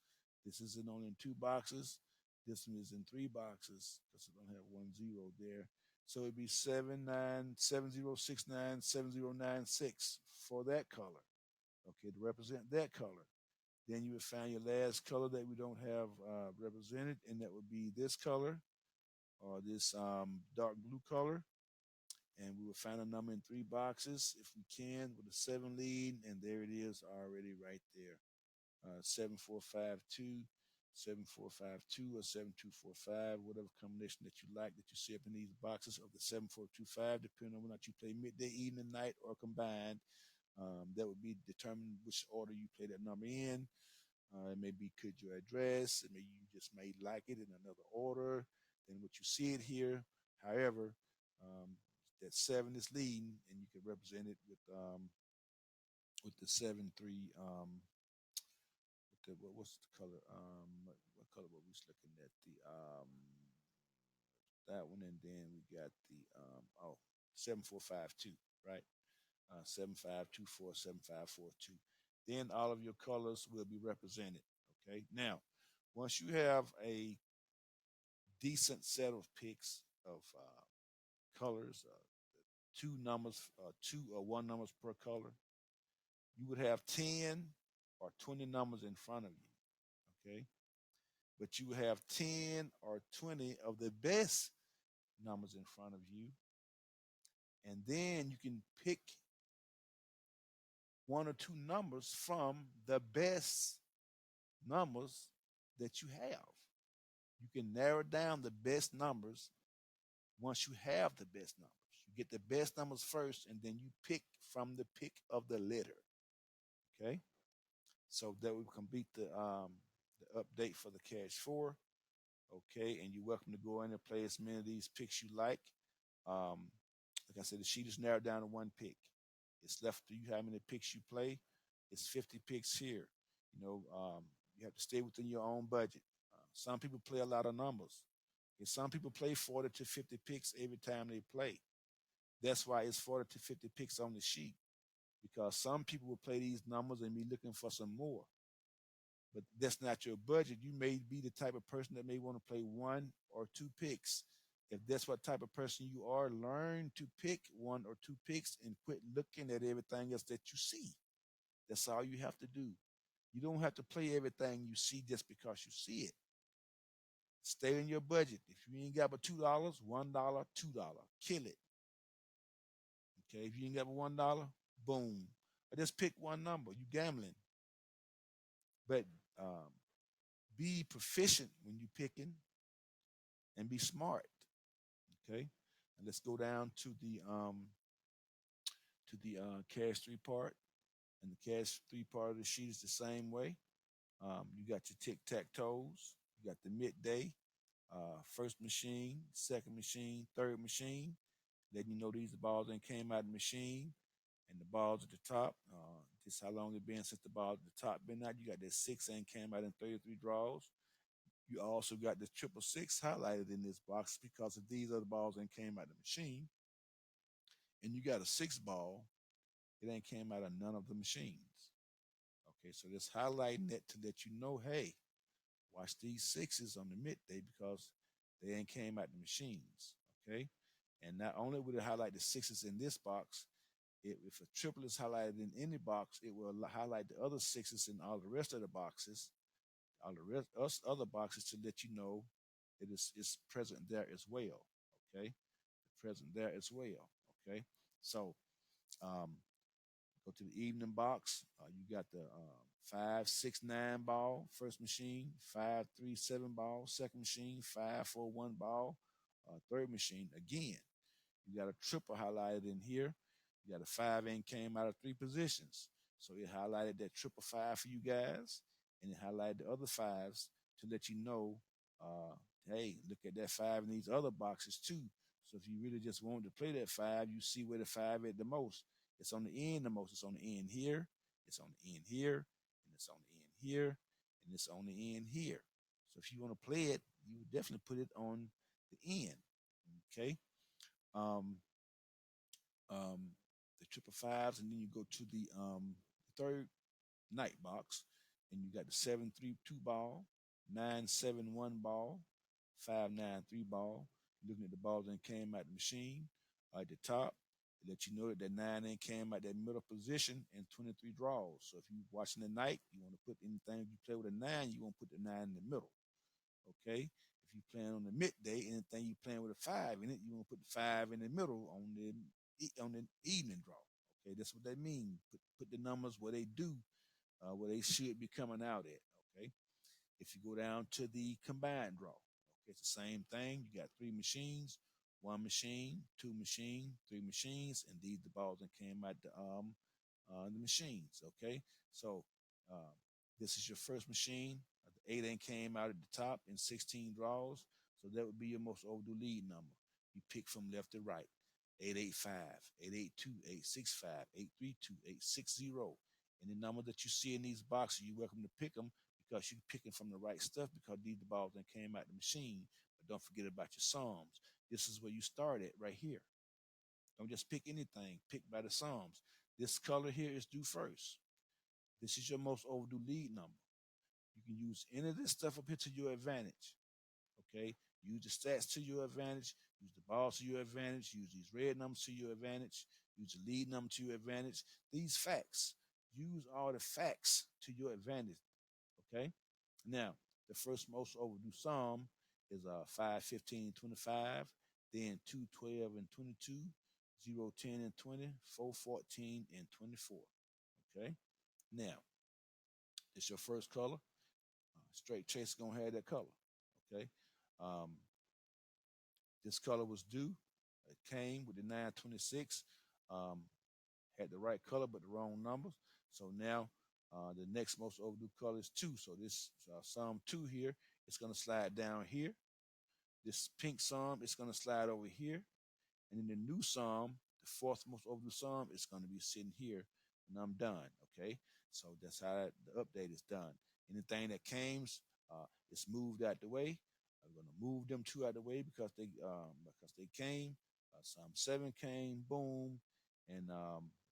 [SPEAKER 1] this isn't only in two boxes. This one is in three boxes because I don't have 10 there. So it'd be 7970697096 for that color. Okay, to represent that color. Then you would find your last color that we don't have represented, and that would be this color or this dark blue color. And we will find a number in three boxes if we can with a seven lead, and there it is already right there. 7452, 7452, or 7245, whatever combination that you like that you see up in these boxes of the 7425, depending on whether or not you play midday, evening, night, or combined. That would be determine which order you play that number in. It may be could your address. It may you just may like it in another order than what you see it here. However, that seven is leading, and you can represent it with the 7-3 what's the color? What color were we looking at? The that one, and then we got the 7452, right? 7524 7542. Then all of your colors will be represented. Okay. Now, once you have a decent set of picks of colors, two numbers, two or one numbers per color, you would have 10 or 20 numbers in front of you. Okay. But you would have 10 or 20 of the best numbers in front of you. And then you can pick one or two numbers from the best numbers that you have. You can narrow down the best numbers once you have the best numbers. You get the best numbers first, and then you pick from the pick of the litter. Okay, so that we complete the update for the Cash Four. Okay, and you're welcome to go in and play as many of these picks you like. Um, like I said, the sheet is narrowed down to one pick. It's left to you how many picks you play. It's 50 picks here. You know, you have to stay within your own budget. Some people play a lot of numbers. And some people play 40 to 50 picks every time they play. That's why it's 40 to 50 picks on the sheet, because some people will play these numbers and be looking for some more. But that's not your budget. You may be the type of person that may want to play one or two picks. If that's what type of person you are, learn to pick one or two picks and quit looking at everything else that you see. That's all you have to do. You don't have to play everything you see just because you see it. Stay in your budget. If you ain't got but $2, $1, $2, kill it. Okay, if you ain't got but $1, boom. I just pick one number. You gambling, but um, be proficient when you picking and be smart. Okay, and let's go down to the cash three part, and the cash three part of the sheet is the same way. You got your tic tac toes. You got the midday, first machine, second machine, third machine. Letting you know these balls ain't came out of the machine, and the balls at the top. Just how long it been since the balls at the top been out. You got that six ain't came out in 33 draws. You also got the triple six highlighted in this box because if these other balls ain't came out of the machine, and you got a six ball, it ain't came out of none of the machines. Okay, so just highlighting it to let you know, hey, watch these sixes on the midday because they ain't came out the machines. Okay, and not only would it highlight the sixes in this box, if a triple is highlighted in any box, it will highlight the other sixes in all the rest of the boxes, all the rest us other boxes to let you know it's present there as well. Okay, present there as well. Okay, so um, go to the evening box. You got the 5 6 9 ball first machine, 5 3 7 ball second machine, 5 4 1 ball third machine. Again, you got a triple highlighted in here. You got a five and came out of three positions. So it highlighted that triple five for you guys, and it highlighted the other fives to let you know, uh, hey, look at that five in these other boxes too. So if you really just wanted to play that five, you see where the five is the most. It's on the end the most. It's on the end here. It's on the end here, and it's on the end here, and it's on the end here. So if you want to play it, you would definitely put it on the end. Okay. Um, um, the triple fives, and then you go to the third night box, and you got the 7 3 2 ball, 9 7 1 ball, 5 9 3 ball. Looking at the balls that came out the machine at the top, it let you know that that nine ain't came out that middle position and 23 draws. So if you're watching the night, you want to put anything you play with a nine, you want to put the nine in the middle. Okay. If you're playing on the midday, anything you're playing with a five in it, you want to put the five in the middle on the evening draw. Okay, that's what they mean. Put the numbers where they do, where they should be coming out at. Okay, if you go down to the combined draw, okay, it's the same thing. You got three machines, one machine, two machine, three machines, and these the balls that came out the machines. Okay, so uh, this is your first machine. The eight ain't came out at the top in 16 draws, so that would be your most overdue lead number. You pick from left to right. 885, 882, 865, 832, 860. Any number that you see in these boxes, you're welcome to pick them because you're picking from the right stuff because these the balls that came out the machine. But don't forget about your Psalms. This is where you start at right here. Don't just pick anything. Pick by the Psalms. This color here is due first. This is your most overdue lead number. You can use any of this stuff up here to your advantage. Okay? Use the stats to your advantage. Use the balls to your advantage. Use these red numbers to your advantage. Use the lead number to your advantage. These facts. Use all the facts to your advantage. Okay? Now, the first most overdue psalm is 5, 15, 25, then 2, 12, and 22, 0, 10, and 20, 4, 14, and 24. Okay? Now, it's your first color. Straight chase gonna have that color. Okay. Um, this color was due. It came with the 926. Um, had the right color but the wrong numbers. So now the next most overdue color is two. So this sum two here, it's gonna slide down here. This pink sum is gonna slide over here. And then the new sum, the fourth most overdue sum, is gonna be sitting here when I'm done. Okay. So that's how the update is done. Anything that came, it's moved out the way. I'm gonna move them two out the way because they came. Sum seven came, boom, and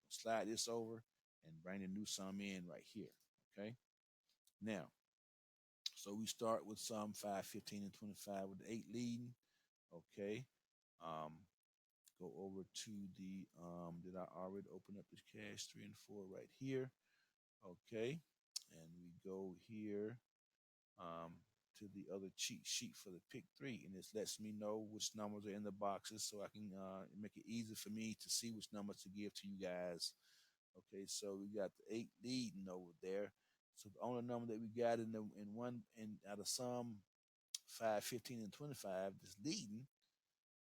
[SPEAKER 1] slide this over and bring the new sum in right here. Okay. Now, so we start with sum 5, 15, and 25 with the 8 leading. Okay. Um, go over to the did I already open up this cache 3 and 4 right here? Okay. And we go here um, to the other cheat sheet for the pick three, and this lets me know which numbers are in the boxes, so I can make it easy for me to see which numbers to give to you guys. Okay, so we got the 8 leading over there. So the only number that we got in one in out of some 5, 15, and 25 that's leading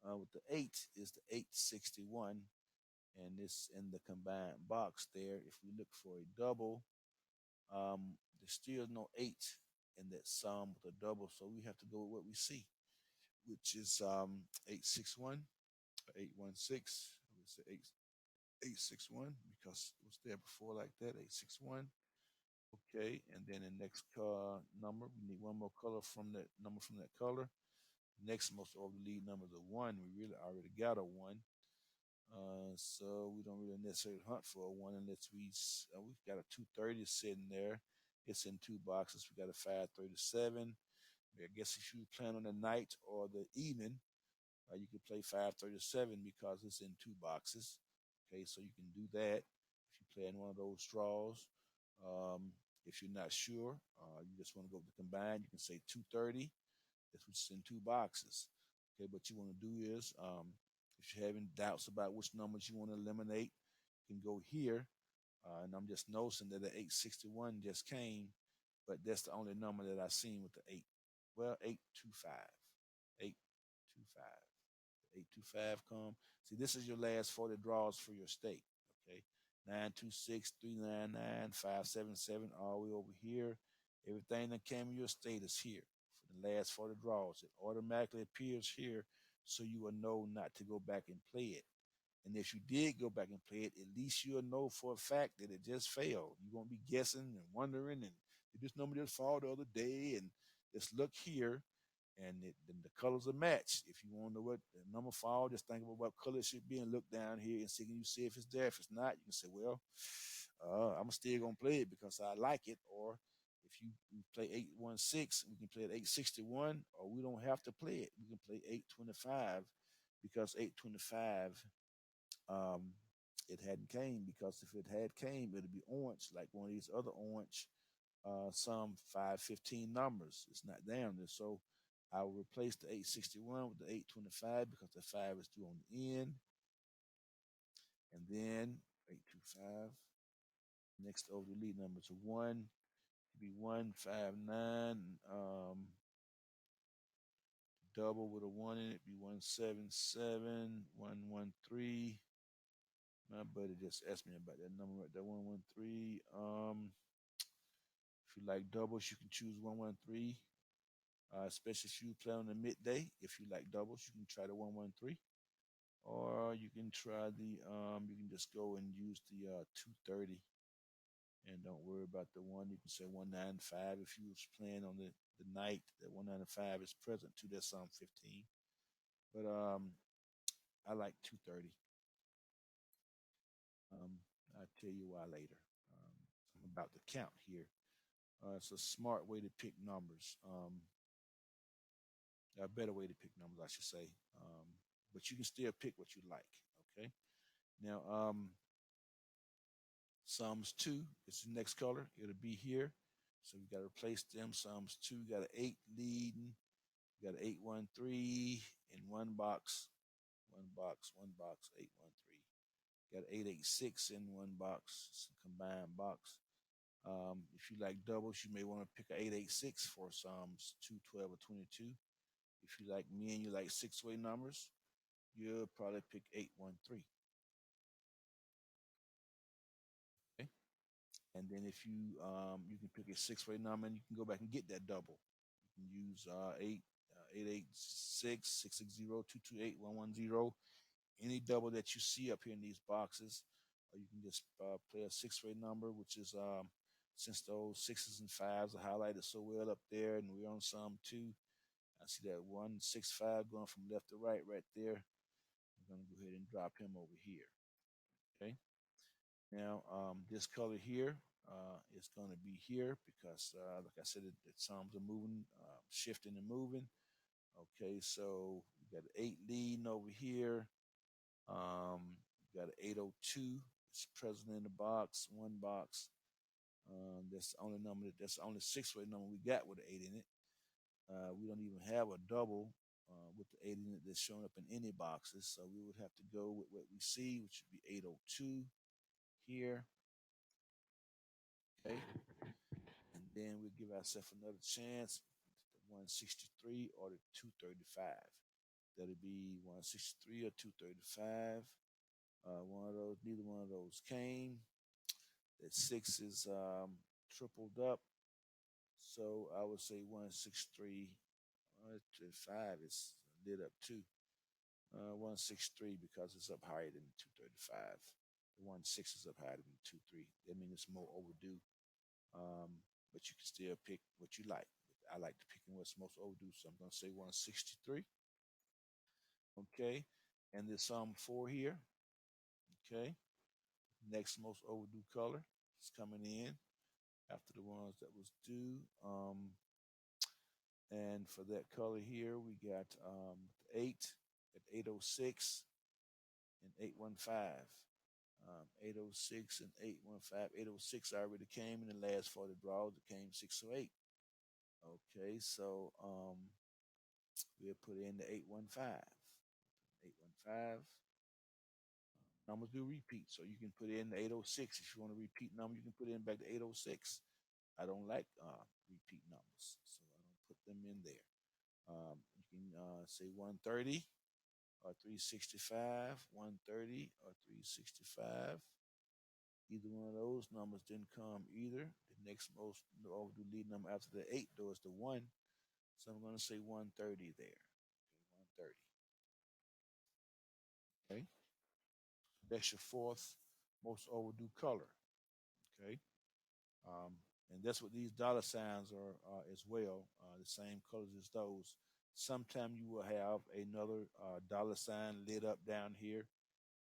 [SPEAKER 1] with the 8 is the 861, and this in the combined box there. If we look for a double, there's still no 8 in that sum with a double, so we have to go with what we see, which is 861, 816. I would say 861 because it was there before like that. 861. Okay, and then the next number, we need one more color from that number from that color. Next most of the lead number is a one. We really already got a one. So we don't really necessarily hunt for a one unless we've got a 230 sitting there. It's in two boxes. We got a 537. I guess if you plan on the night or the evening, you can play 537 because it's in two boxes. Okay, so you can do that if you play in one of those straws. Um, if you're not sure, you just want to go with the combined, you can say 230. That's what's in two boxes. Okay, what you want to do is, if you're having doubts about which numbers you want to eliminate, you can go here. And I'm just noticing that the 861 just came, but that's the only number that I've seen with the 8. Well, 825. 825. 825 come. See, this is your last 40 draws for your state. Okay. 926, 399, 577, all the way over here. Everything that came in your state is here for the last 40 draws. It automatically appears here so you will know not to go back and play it. And if you did go back and play it, at least you'll know for a fact that it just failed. You won't be guessing and wondering, and did this number just fall the other day? And just look here, and then the colors are matched. If you want to know what the number fall, just think about what color it should be and look down here and see, can you see if it's there. If it's not, you can say, well, I'm still going to play it because I like it. Or if you play 816, we can play it 861, or we don't have to play it. We can play 825 because 825 um, it hadn't came, because if it had came, it'd be orange like one of these other orange some 515 numbers. It's not down there. So I will replace the 861 with the 825 because the 5 is due on the end. And then 825. Next over the lead number to 1. To be 159. Double with a 1 in it, be 177, 113. My buddy just asked me about that number right there, 113. If you like doubles, you can choose 113. Especially if you play on the midday. If you like doubles, you can try the 113. Or you can try you can just go and use the 230 And don't worry about the one. You can say 195 if you was playing on the night that 195 is present to that sum 15. But I like 230. Um, I'll tell you why later. I'm about to count here. It's a smart way to pick numbers. A better way to pick numbers, I should say. But you can still pick what you like. Okay. Now, Psalms 2 is the next color. It'll be here. So we got to replace them. Psalms 2 got an 8 leading. We got an 813 in one box. One box, 813. Got 886 in one box. It's a combined box. If you like doubles, you may want to pick an 886 for Psalms 2, 12, or 22. If you like me and you like six-way numbers, you'll probably pick 813. Okay. And then if you can pick a six-way number and you can go back and get that double. You can use 886, 660, 228, 110. Any double that you see up here in these boxes, or you can just play a six-way number, which is since those sixes and fives are highlighted so well up there, and we're on some two. I see that 165 going from left to right there. I'm gonna go ahead and drop him over here. Okay. Now, this color here is going to be here because, like I said, the psalms are moving, shifting and moving. Okay, so we got an 8 leading over here. We got an 802. It's present in the box, one box. That's the only number. That's the only six-way number we got with an 8 in it. We don't even have a double with the 8 in it that's showing up in any boxes. So we would have to go with what we see, which would be 802 here. Okay. And then we give ourselves another chance, the 163 or the 235. That'll be 163 or 235. One of those, neither one of those came. That six is tripled up. So I would say 163. 5 is lit up too. 163 because it's up higher than 235. The 16 is up higher than 23. That means it's more overdue. But you can still pick what you like. I like to pick what's most overdue, so I'm going to say 163. Okay, and there's some 4 here. Okay, next most overdue color is coming in after the ones that was due. And for that color here, we got 8 at 806 and 815. 806 and 815. 806 already came in the last 40 draws. It came 608. Okay, so we'll put in the 815. 815. Numbers do repeat, so you can put in the 806. If you want to repeat number, you can put in back to 806. I don't like repeat numbers, so I don't put them in there. You can say 130 or 365, 130 or 365. Either one of those numbers didn't come either. The next most overdue lead number after the 8 though is the 1. So I'm going to say 130 there. Okay, 130. Okay. That's your fourth most overdue color. Okay. Um, and that's what these dollar signs are as well, the same colors as those. Sometime you will have another dollar sign lit up down here,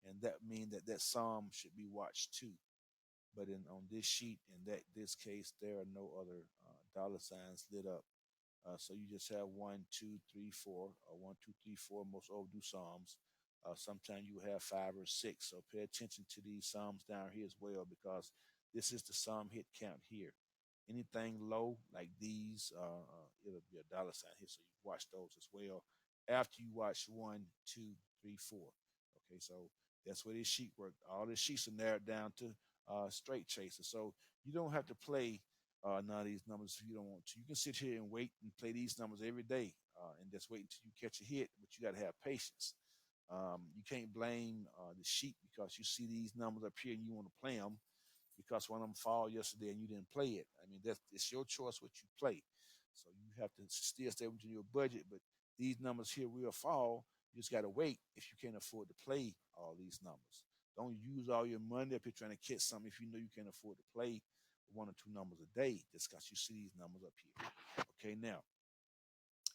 [SPEAKER 1] and that means that that psalm should be watched too. But on this sheet, in this case, there are no other dollar signs lit up. So you just have 1, 2, 3, 4, or 1, 2, 3, 4 most overdue psalms. Sometimes you have 5 or 6. So pay attention to these psalms down here as well because this is the psalm hit count here. Anything low like these, it'll be a dollar sign here. So you watch those as well after you watch 1, 2, 3, 4. Okay, so that's where this sheet worked. All the sheets are narrowed down to straight chaser. So you don't have to play none of these numbers if you don't want to. You can sit here and wait and play these numbers every day and just wait until you catch a hit, but you got to have patience. You can't blame the sheet because you see these numbers up here and you want to play them because one of them fall yesterday and you didn't play it. I mean, it's your choice what you play. So you have to still stay within your budget, but these numbers here will fall. You just got to wait if you can't afford to play all these numbers. Don't use all your money up here trying to catch something if you know you can't afford to play. one or two numbers a day just because you see these numbers up here. Okay, now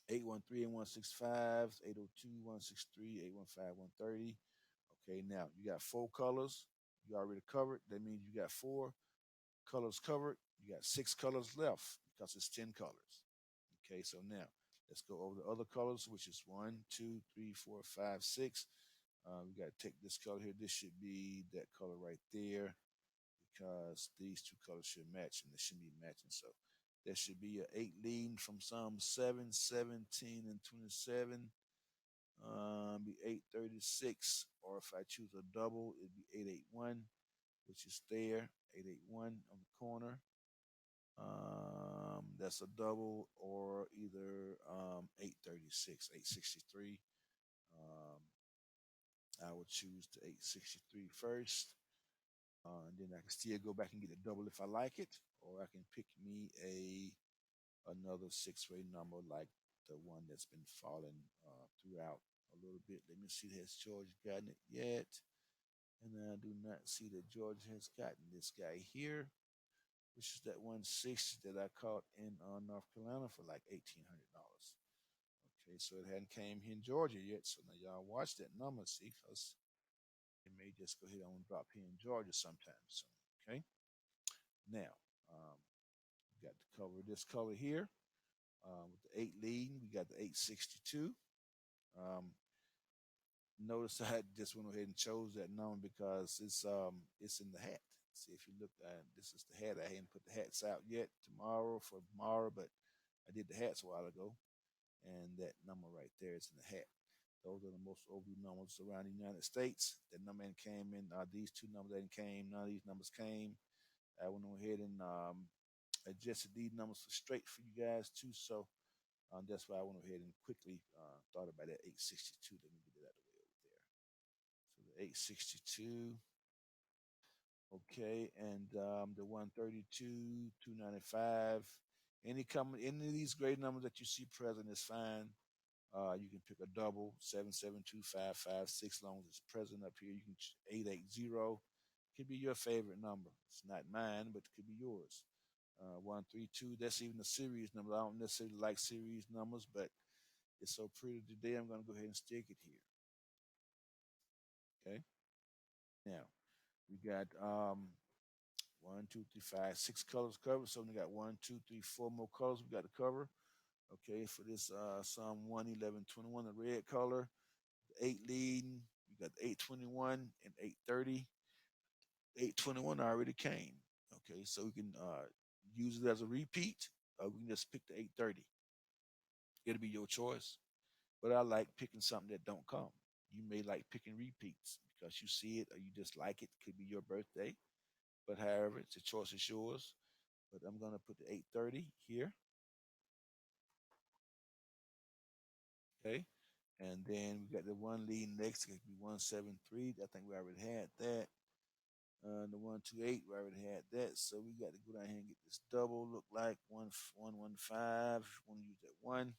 [SPEAKER 1] 813 and 165, 802, 163, 815, 130. Okay, now you got four colors. You already covered. That means you got four colors covered. You got six colors left because it's 10 colors. Okay, so now let's go over the other colors, which is one, two, three, four, five, six. We got to take this color here. This should be that color right there because these two colors should match and they should be matching. So there should be an 8 leading from some 7, 17, and 27. Be 836. Or if I choose a double, it'd be 881, which is there. 881 on the corner. That's a double or either 836, 863. Um, I would choose the 863 first. And then I can still go back and get a double if I like it, or I can pick me another six-way number like the one that's been falling throughout a little bit. Let me see, has George gotten it yet? And I do not see that George has gotten this guy here, which is that 160 that I caught in North Carolina for like $1,800. Okay, so it hadn't came here in Georgia yet. So now y'all watch that number, see, because it may just go ahead and drop here in Georgia sometime soon. Okay, now we got to cover this color here with the 8 leading. We got the 862. Um, Notice I just went ahead and chose that number because it's in the hat. See, if you look at this is the hat. I hadn't put the hats out yet for tomorrow, but I did the hats a while ago, and that number right there is in the hat. Those are the most overdue numbers around the United States. That number ain't came in. These two numbers ain't came. None of these numbers came. I went ahead and adjusted these numbers straight for you guys too. So that's why I went ahead and quickly thought about that 862. Let me get it out of the way over there. So the 862. Okay, and the 132, 295. Any of these grade numbers that you see present is fine. You can pick a double, 772 556, long as it's present up here. You can 880. Could be your favorite number. It's not mine, but it could be yours. 132. That's even a series number. I don't necessarily like series numbers, but it's so pretty today. I'm gonna go ahead and stick it here. Okay. Now we got one, two, three, five, six colors covered. So we got one, two, three, four more colors we got to cover. Okay, for this Psalm 111:21, the red color, the 8 leading, we got the 821 and 830. 821 already came. Okay, so we can use it as a repeat. We can just pick the 830. It'll be your choice. But I like picking something that don't come. You may like picking repeats because you see it or you just like it. Could be your birthday. But however, it's the choice is yours. But I'm gonna put the 830 here. Okay. And then we got the one lead next. It could be 173. I think we already had that. The 128, we already had that. So we got to go down here and get this double. Look like 115. Want to use that one.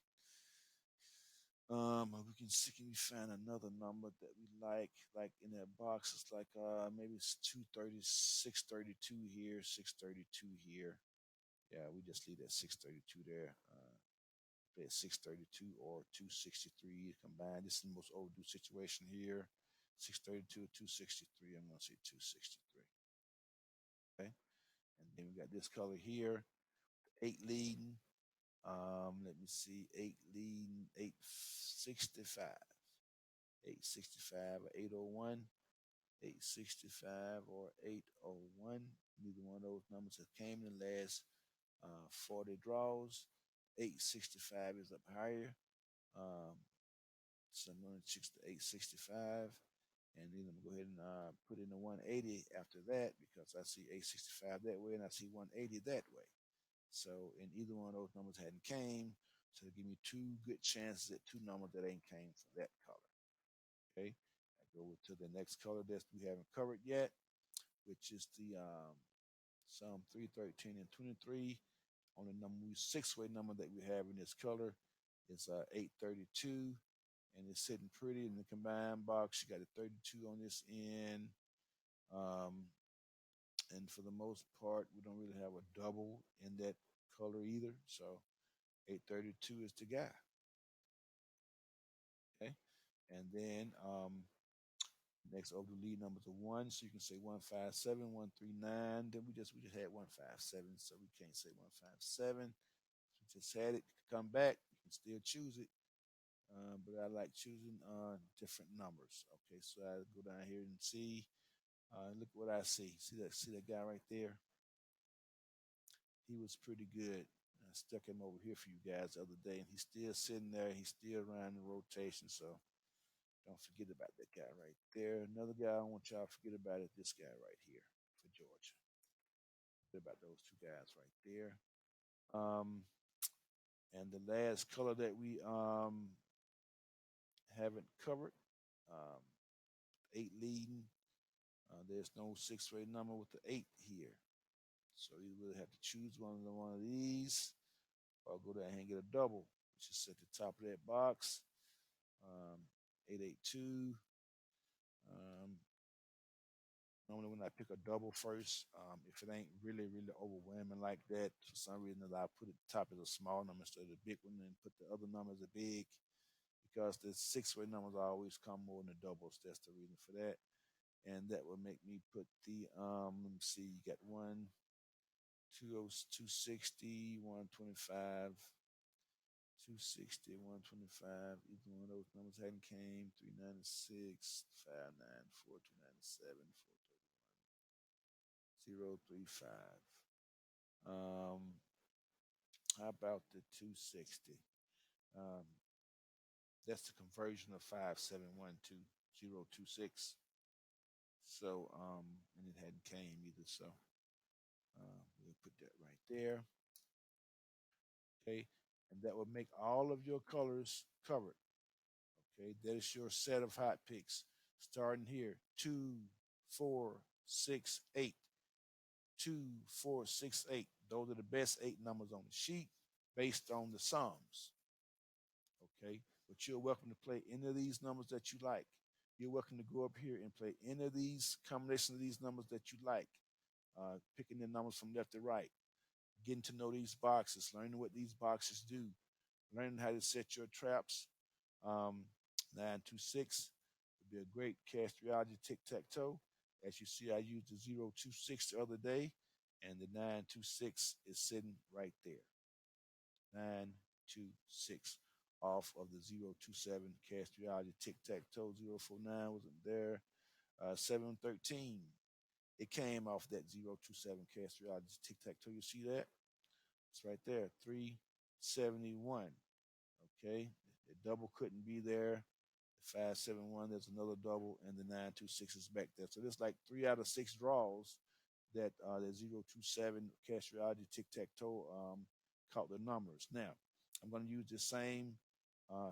[SPEAKER 1] We can see, can we find another number that we like in that box? It's like maybe it's 230, 632 here, 632 here. Yeah, we just leave that 632 there. Play at 632 or 263 combined. This is the most overdue situation here. 632 or 263. I'm gonna say 263. Okay, and then we got this color here, 8 leading. Let me see, 8 leading, 865. 865 or 801, 865 or 801. Neither one of those numbers have came in the last 40 draws. 865 is up higher. Um, so I'm going to choose the 865. And then I'm going to go ahead and put in the 180 after that because I see 865 that way and I see 180 that way. So, and either one of those numbers hadn't came. So give me two good chances at two numbers that ain't came for that color. Okay, I go to the next color that we haven't covered yet, which is the Psalm 313 and 23. On the number six-way number that we have in this color is 832, and it's sitting pretty in the combined box. You got a 32 on this end, um, And for the most part, we don't really have a double in that color either. So 832 is the guy. Okay. And then next over the lead numbers are one, so you can say 157, 139. Then we just had 157, so we can't say 157. We just had it. Come back, you can still choose it. But I like choosing different numbers. Okay, so I go down here and see. Look what I see. See that guy right there? He was pretty good. I stuck him over here for you guys the other day, and he's still sitting there. He's still around the rotation, so don't forget about that guy right there. Another guy I want y'all to forget about is this guy right here for Georgia. Forget about those two guys right there. Um, and the last color that we haven't covered, um, eight leading. There's no six-way number with the eight here, so you really have to choose one of these, or go down here and get a double, which is at the top of that box. 882. Um, Normally, when I pick a double first, if it ain't really overwhelming like that, for some reason, I put it top as a small number instead of the big one, and put the other number as a big, because the six-way numbers always come more than the doubles. That's the reason for that, and that will make me put the Let me see, you got one, 260, 125. 260, 125. Either one of those numbers hadn't came. 396, 59, 4297, 035. How about the 260? Um, that's the conversion of 5712 So, and it hadn't came either. So, we'll put that right there. Okay. And that will make all of your colors covered. Okay. That is your set of hot picks starting here. 2, 4, 6, 8. 2, 4, 6, 8. Those are the best eight numbers on the sheet based on the sums. Okay, but you're welcome to play any of these numbers that you like. You're welcome to go up here and play any of these combinations of these numbers that you like. Picking the numbers from left to right, getting to know these boxes, learning what these boxes do, learning how to set your traps. 926 would be a great Castriology tic-tac-toe. As you see, I used the 026 the other day, and the 926 is sitting right there. 926 off of the 027 Castriology tic-tac-toe. 049 wasn't there. 713, it came off that 027 Castriology tic-tac-toe. You see that? It's right there. 371. Okay. The double couldn't be there. The 571, there's another double, and the 926 is back there. So there's like 3 out of 6 draws that the 027 Castriology tic-tac-toe caught the numbers. Now, I'm going to use the same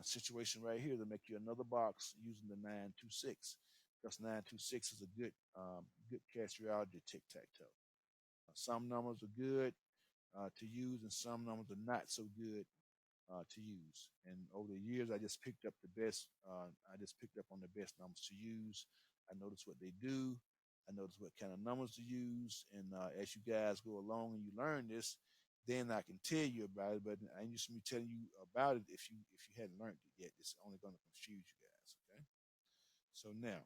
[SPEAKER 1] situation right here to make you another box using the 926, because 926 is a good Castriology tic-tac-toe. Some numbers are good to use, and some numbers are not so good to use. And over the years, I just picked up the best. I just picked up on the best numbers to use. I noticed what they do. I noticed what kind of numbers to use. And as you guys go along and you learn this, then I can tell you about it. But I ain't just me telling you about it if you hadn't learned it yet. It's only going to confuse you guys. Okay. So now,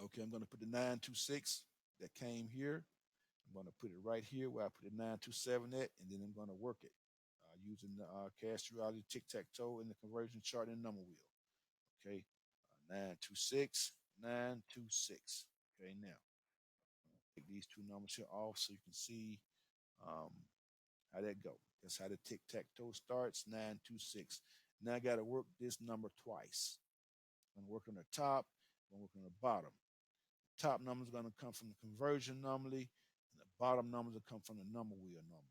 [SPEAKER 1] okay, I'm going to put the 926 that came here. I'm going to put it right here where I put the 927 at, and then I'm going to work it using the Castriology tic-tac-toe in the conversion chart and number wheel. Okay, 926, 926. Okay, now take these two numbers here off so you can see um, how that go. That's how the tic-tac-toe starts, 926. Now I got to work this number twice. I'm going to work on the top, I'm going to work on the bottom. The top number is going to come from the conversion normally, and the bottom numbers will come from the number wheel normally.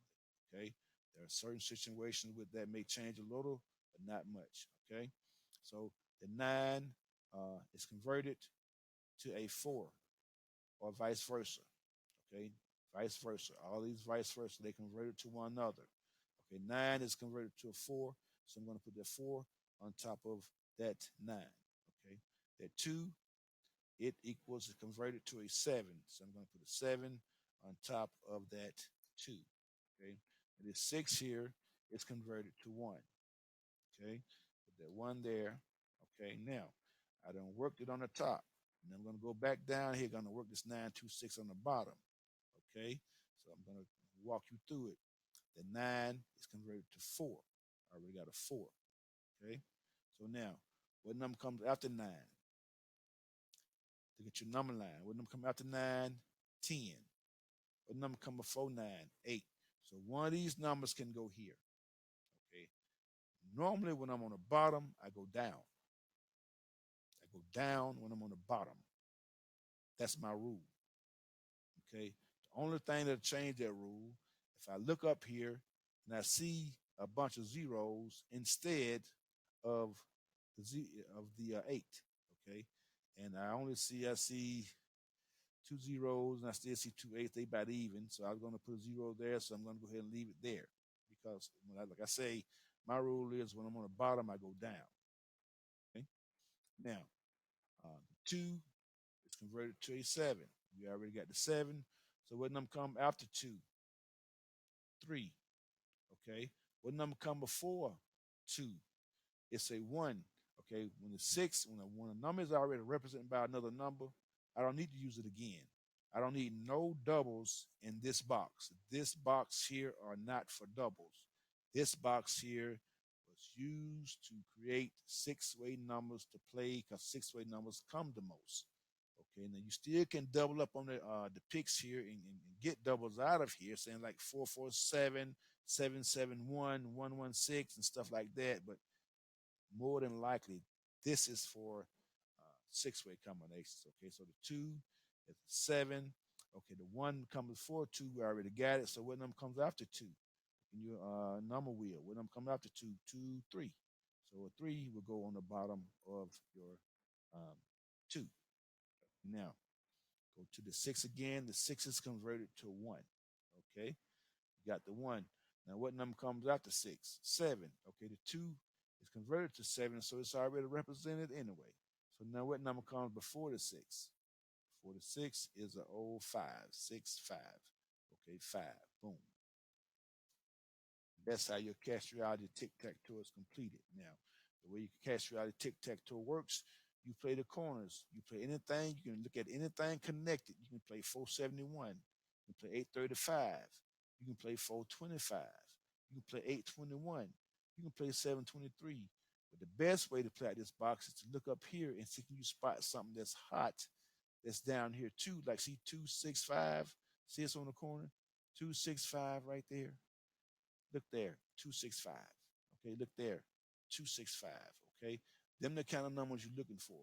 [SPEAKER 1] Okay, there are certain situations with that may change a little, but not much. Okay, so the 9 is converted to a 4, or vice versa. Okay, vice versa. All these vice versa, they converted to one another. Okay, 9 is converted to a 4, so I'm going to put that 4 on top of that 9. Okay, that 2, it equals converted to a 7, so I'm going to put a 7 on top of that 2. Okay. And this 6 here is converted to 1. Okay. Put that 1 there. Okay. Now, I done worked it on the top. And I'm going to go back down here. Going to work this 926 on the bottom. Okay. So I'm going to walk you through it. The 9 is converted to 4. I already got a 4. Okay. So now, what number comes after 9? To get your number line. What number come after 9? 10. What number come before 9? 8. So one of these numbers can go here. Okay. Normally, when I'm on the bottom, I go down. I go down when I'm on the bottom. That's my rule. Okay. The only thing that change that rule, if I look up here and I see a bunch of zeros instead of the 8. Okay. And I see two zeros and I still see two eights. They about even. So I was going to put a zero there. So I'm going to go ahead and leave it there because, like I say, my rule is when I'm on the bottom, I go down. Okay. Now, the 2 is converted to a 7. We already got the 7. So what number come after 2? 3. Okay. What number come before 2? It's a 1. Okay. When the 6, when a number is already represented by another number, I don't need to use it again. I don't need no doubles in this box. This box here are not for doubles. This box here was used to create six-way numbers to play because six-way numbers come the most. Okay, now you still can double up on the picks here and get doubles out of here, saying like 447, 771, 116, and stuff like that. But more than likely, this is for six-way combinations. Okay, so the 2 is 7. Okay, the 1 comes before 2. We already got it. So what number comes after 2? In your number wheel, what number comes after 2? 2, 3. So a 3 will go on the bottom of your 2. Now, go to the 6 again. The 6 is converted to 1. Okay, you got the 1. Now, what number comes after 6? 7. Okay, the 2 is converted to 7, so it's already represented anyway. So now what number comes before the 6? Before the 6 is an old 5, 6, 5. Okay, 5. Boom. That's how your cash reality tic-tac-toe is completed. Now, the way your cash reality tic-tac-toe works, you play the corners. You play anything. You can look at anything connected. You can play 471. You can play 835. You can play 425. You can play 821. You can play 723. But the best way to play out this box is to look up here and see can you spot something that's hot that's down here too. Like see 265. See it's on the corner? 265 right there. Look there, 265. Okay, look there, 265. Okay, them the kind of numbers you're looking for.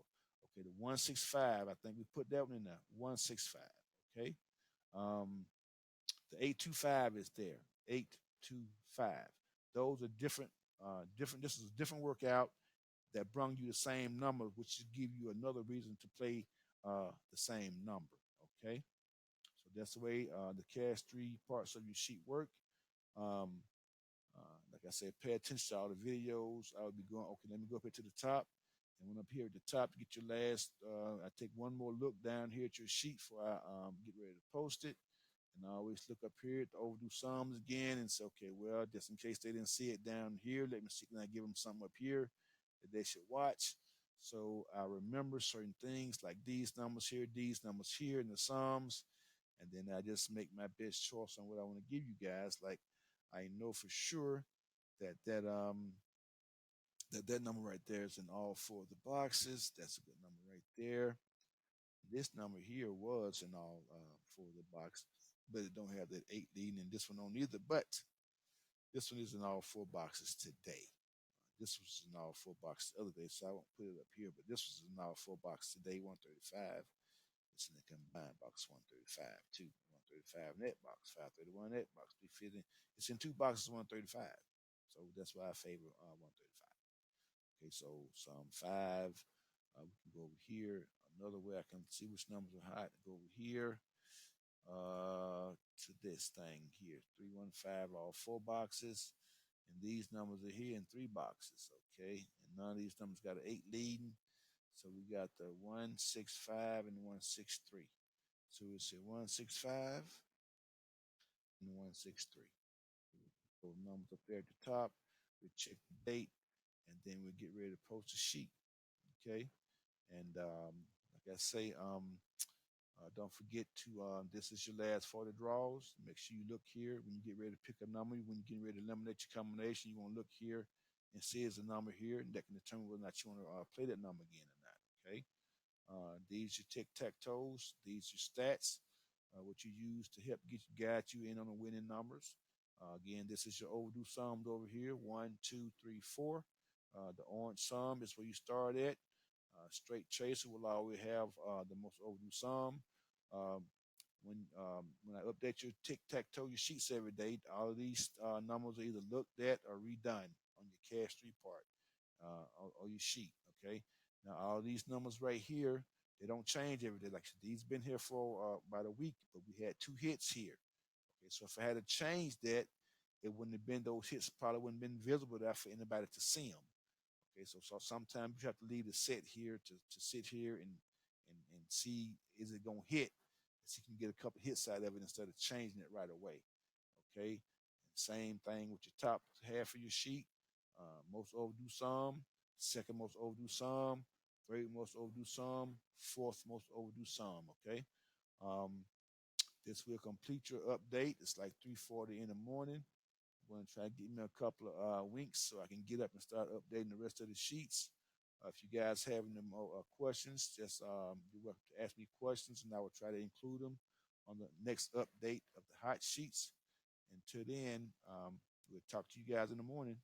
[SPEAKER 1] Okay, the 165. I think we put that one in there. 165. Okay, the 825 is there. 825. Those are different. Different. This is a different workout that brung you the same number, which should give you another reason to play the same number. Okay, so that's the way the cash three parts of your sheet work. Um, like I said, pay attention to all the videos. I will be going, okay, let me go up here to the top. And when up here at the top, to get your last, I take one more look down here at your sheet before I get ready to post it. And I always look up here to overdo sums again and say, okay, well, just in case they didn't see it down here, let me see, can I give them something up here that they should watch? So I remember certain things like these numbers here, and the sums. And then I just make my best choice on what I want to give you guys. Like I know for sure that number right there is in all four of the boxes. That's a good number right there. This number here was in all four of the boxes, but it don't have that 8 leading, and this one don't either. But this one is in all four boxes today. This was in all four boxes the other day, so I won't put it up here. But this was in all four boxes today. 135. It's in the combined box 135, 135 net box, 531 net box, 350. It's in two boxes 135. So that's why I favor 135. Okay, so some 5. We can go over here. Another way I can see which numbers are hot. Go over here to this thing here. 315, all four boxes. And these numbers are here in three boxes. Okay. And none of these numbers got an 8 leading. So we got the 165 and 163. So we say 165 163. Those numbers up there at the top. We check the date, and then we get ready to post the sheet. Okay, and like I say, don't forget to. This is your last 40 draws. Make sure you look here when you get ready to pick a number. When you're getting ready to eliminate your combination, you want to look here and see is a number here, and that can determine whether or not you want to play that number again or not. Okay. These your tic tac toes. These your stats. What you use to help guide you in on the winning numbers. Again, this is your overdue sums over here. One, two, three, four. The orange sum is where you start at. Straight chaser will always have the most overdue sum. Um, when I update your tic tac toe, your sheets every day, all of these numbers are either looked at or redone on your cash three part or your sheet. Okay. Now all these numbers right here, they don't change every day. Like these been here for about a week, but we had two hits here. Okay, so if I had to change that, it wouldn't have been those hits. Probably wouldn't have been visible there for anybody to see them. Okay, so sometimes you have to leave the set here to sit here and see is it gonna hit, so you can get a couple hits out of it instead of changing it right away. Okay, and same thing with your top half of your sheet. Most overdue sum, second most overdue sum, third most overdue sum, fourth most overdue sum. Okay, um, this will complete your update. It's like 3:40 in the morning. I'm going to try to give me a couple of winks so I can get up and start updating the rest of the sheets. If you guys have any more questions, just you're welcome to ask me questions, and I will try to include them on the next update of the hot sheets. Until then, we'll talk to you guys in the morning.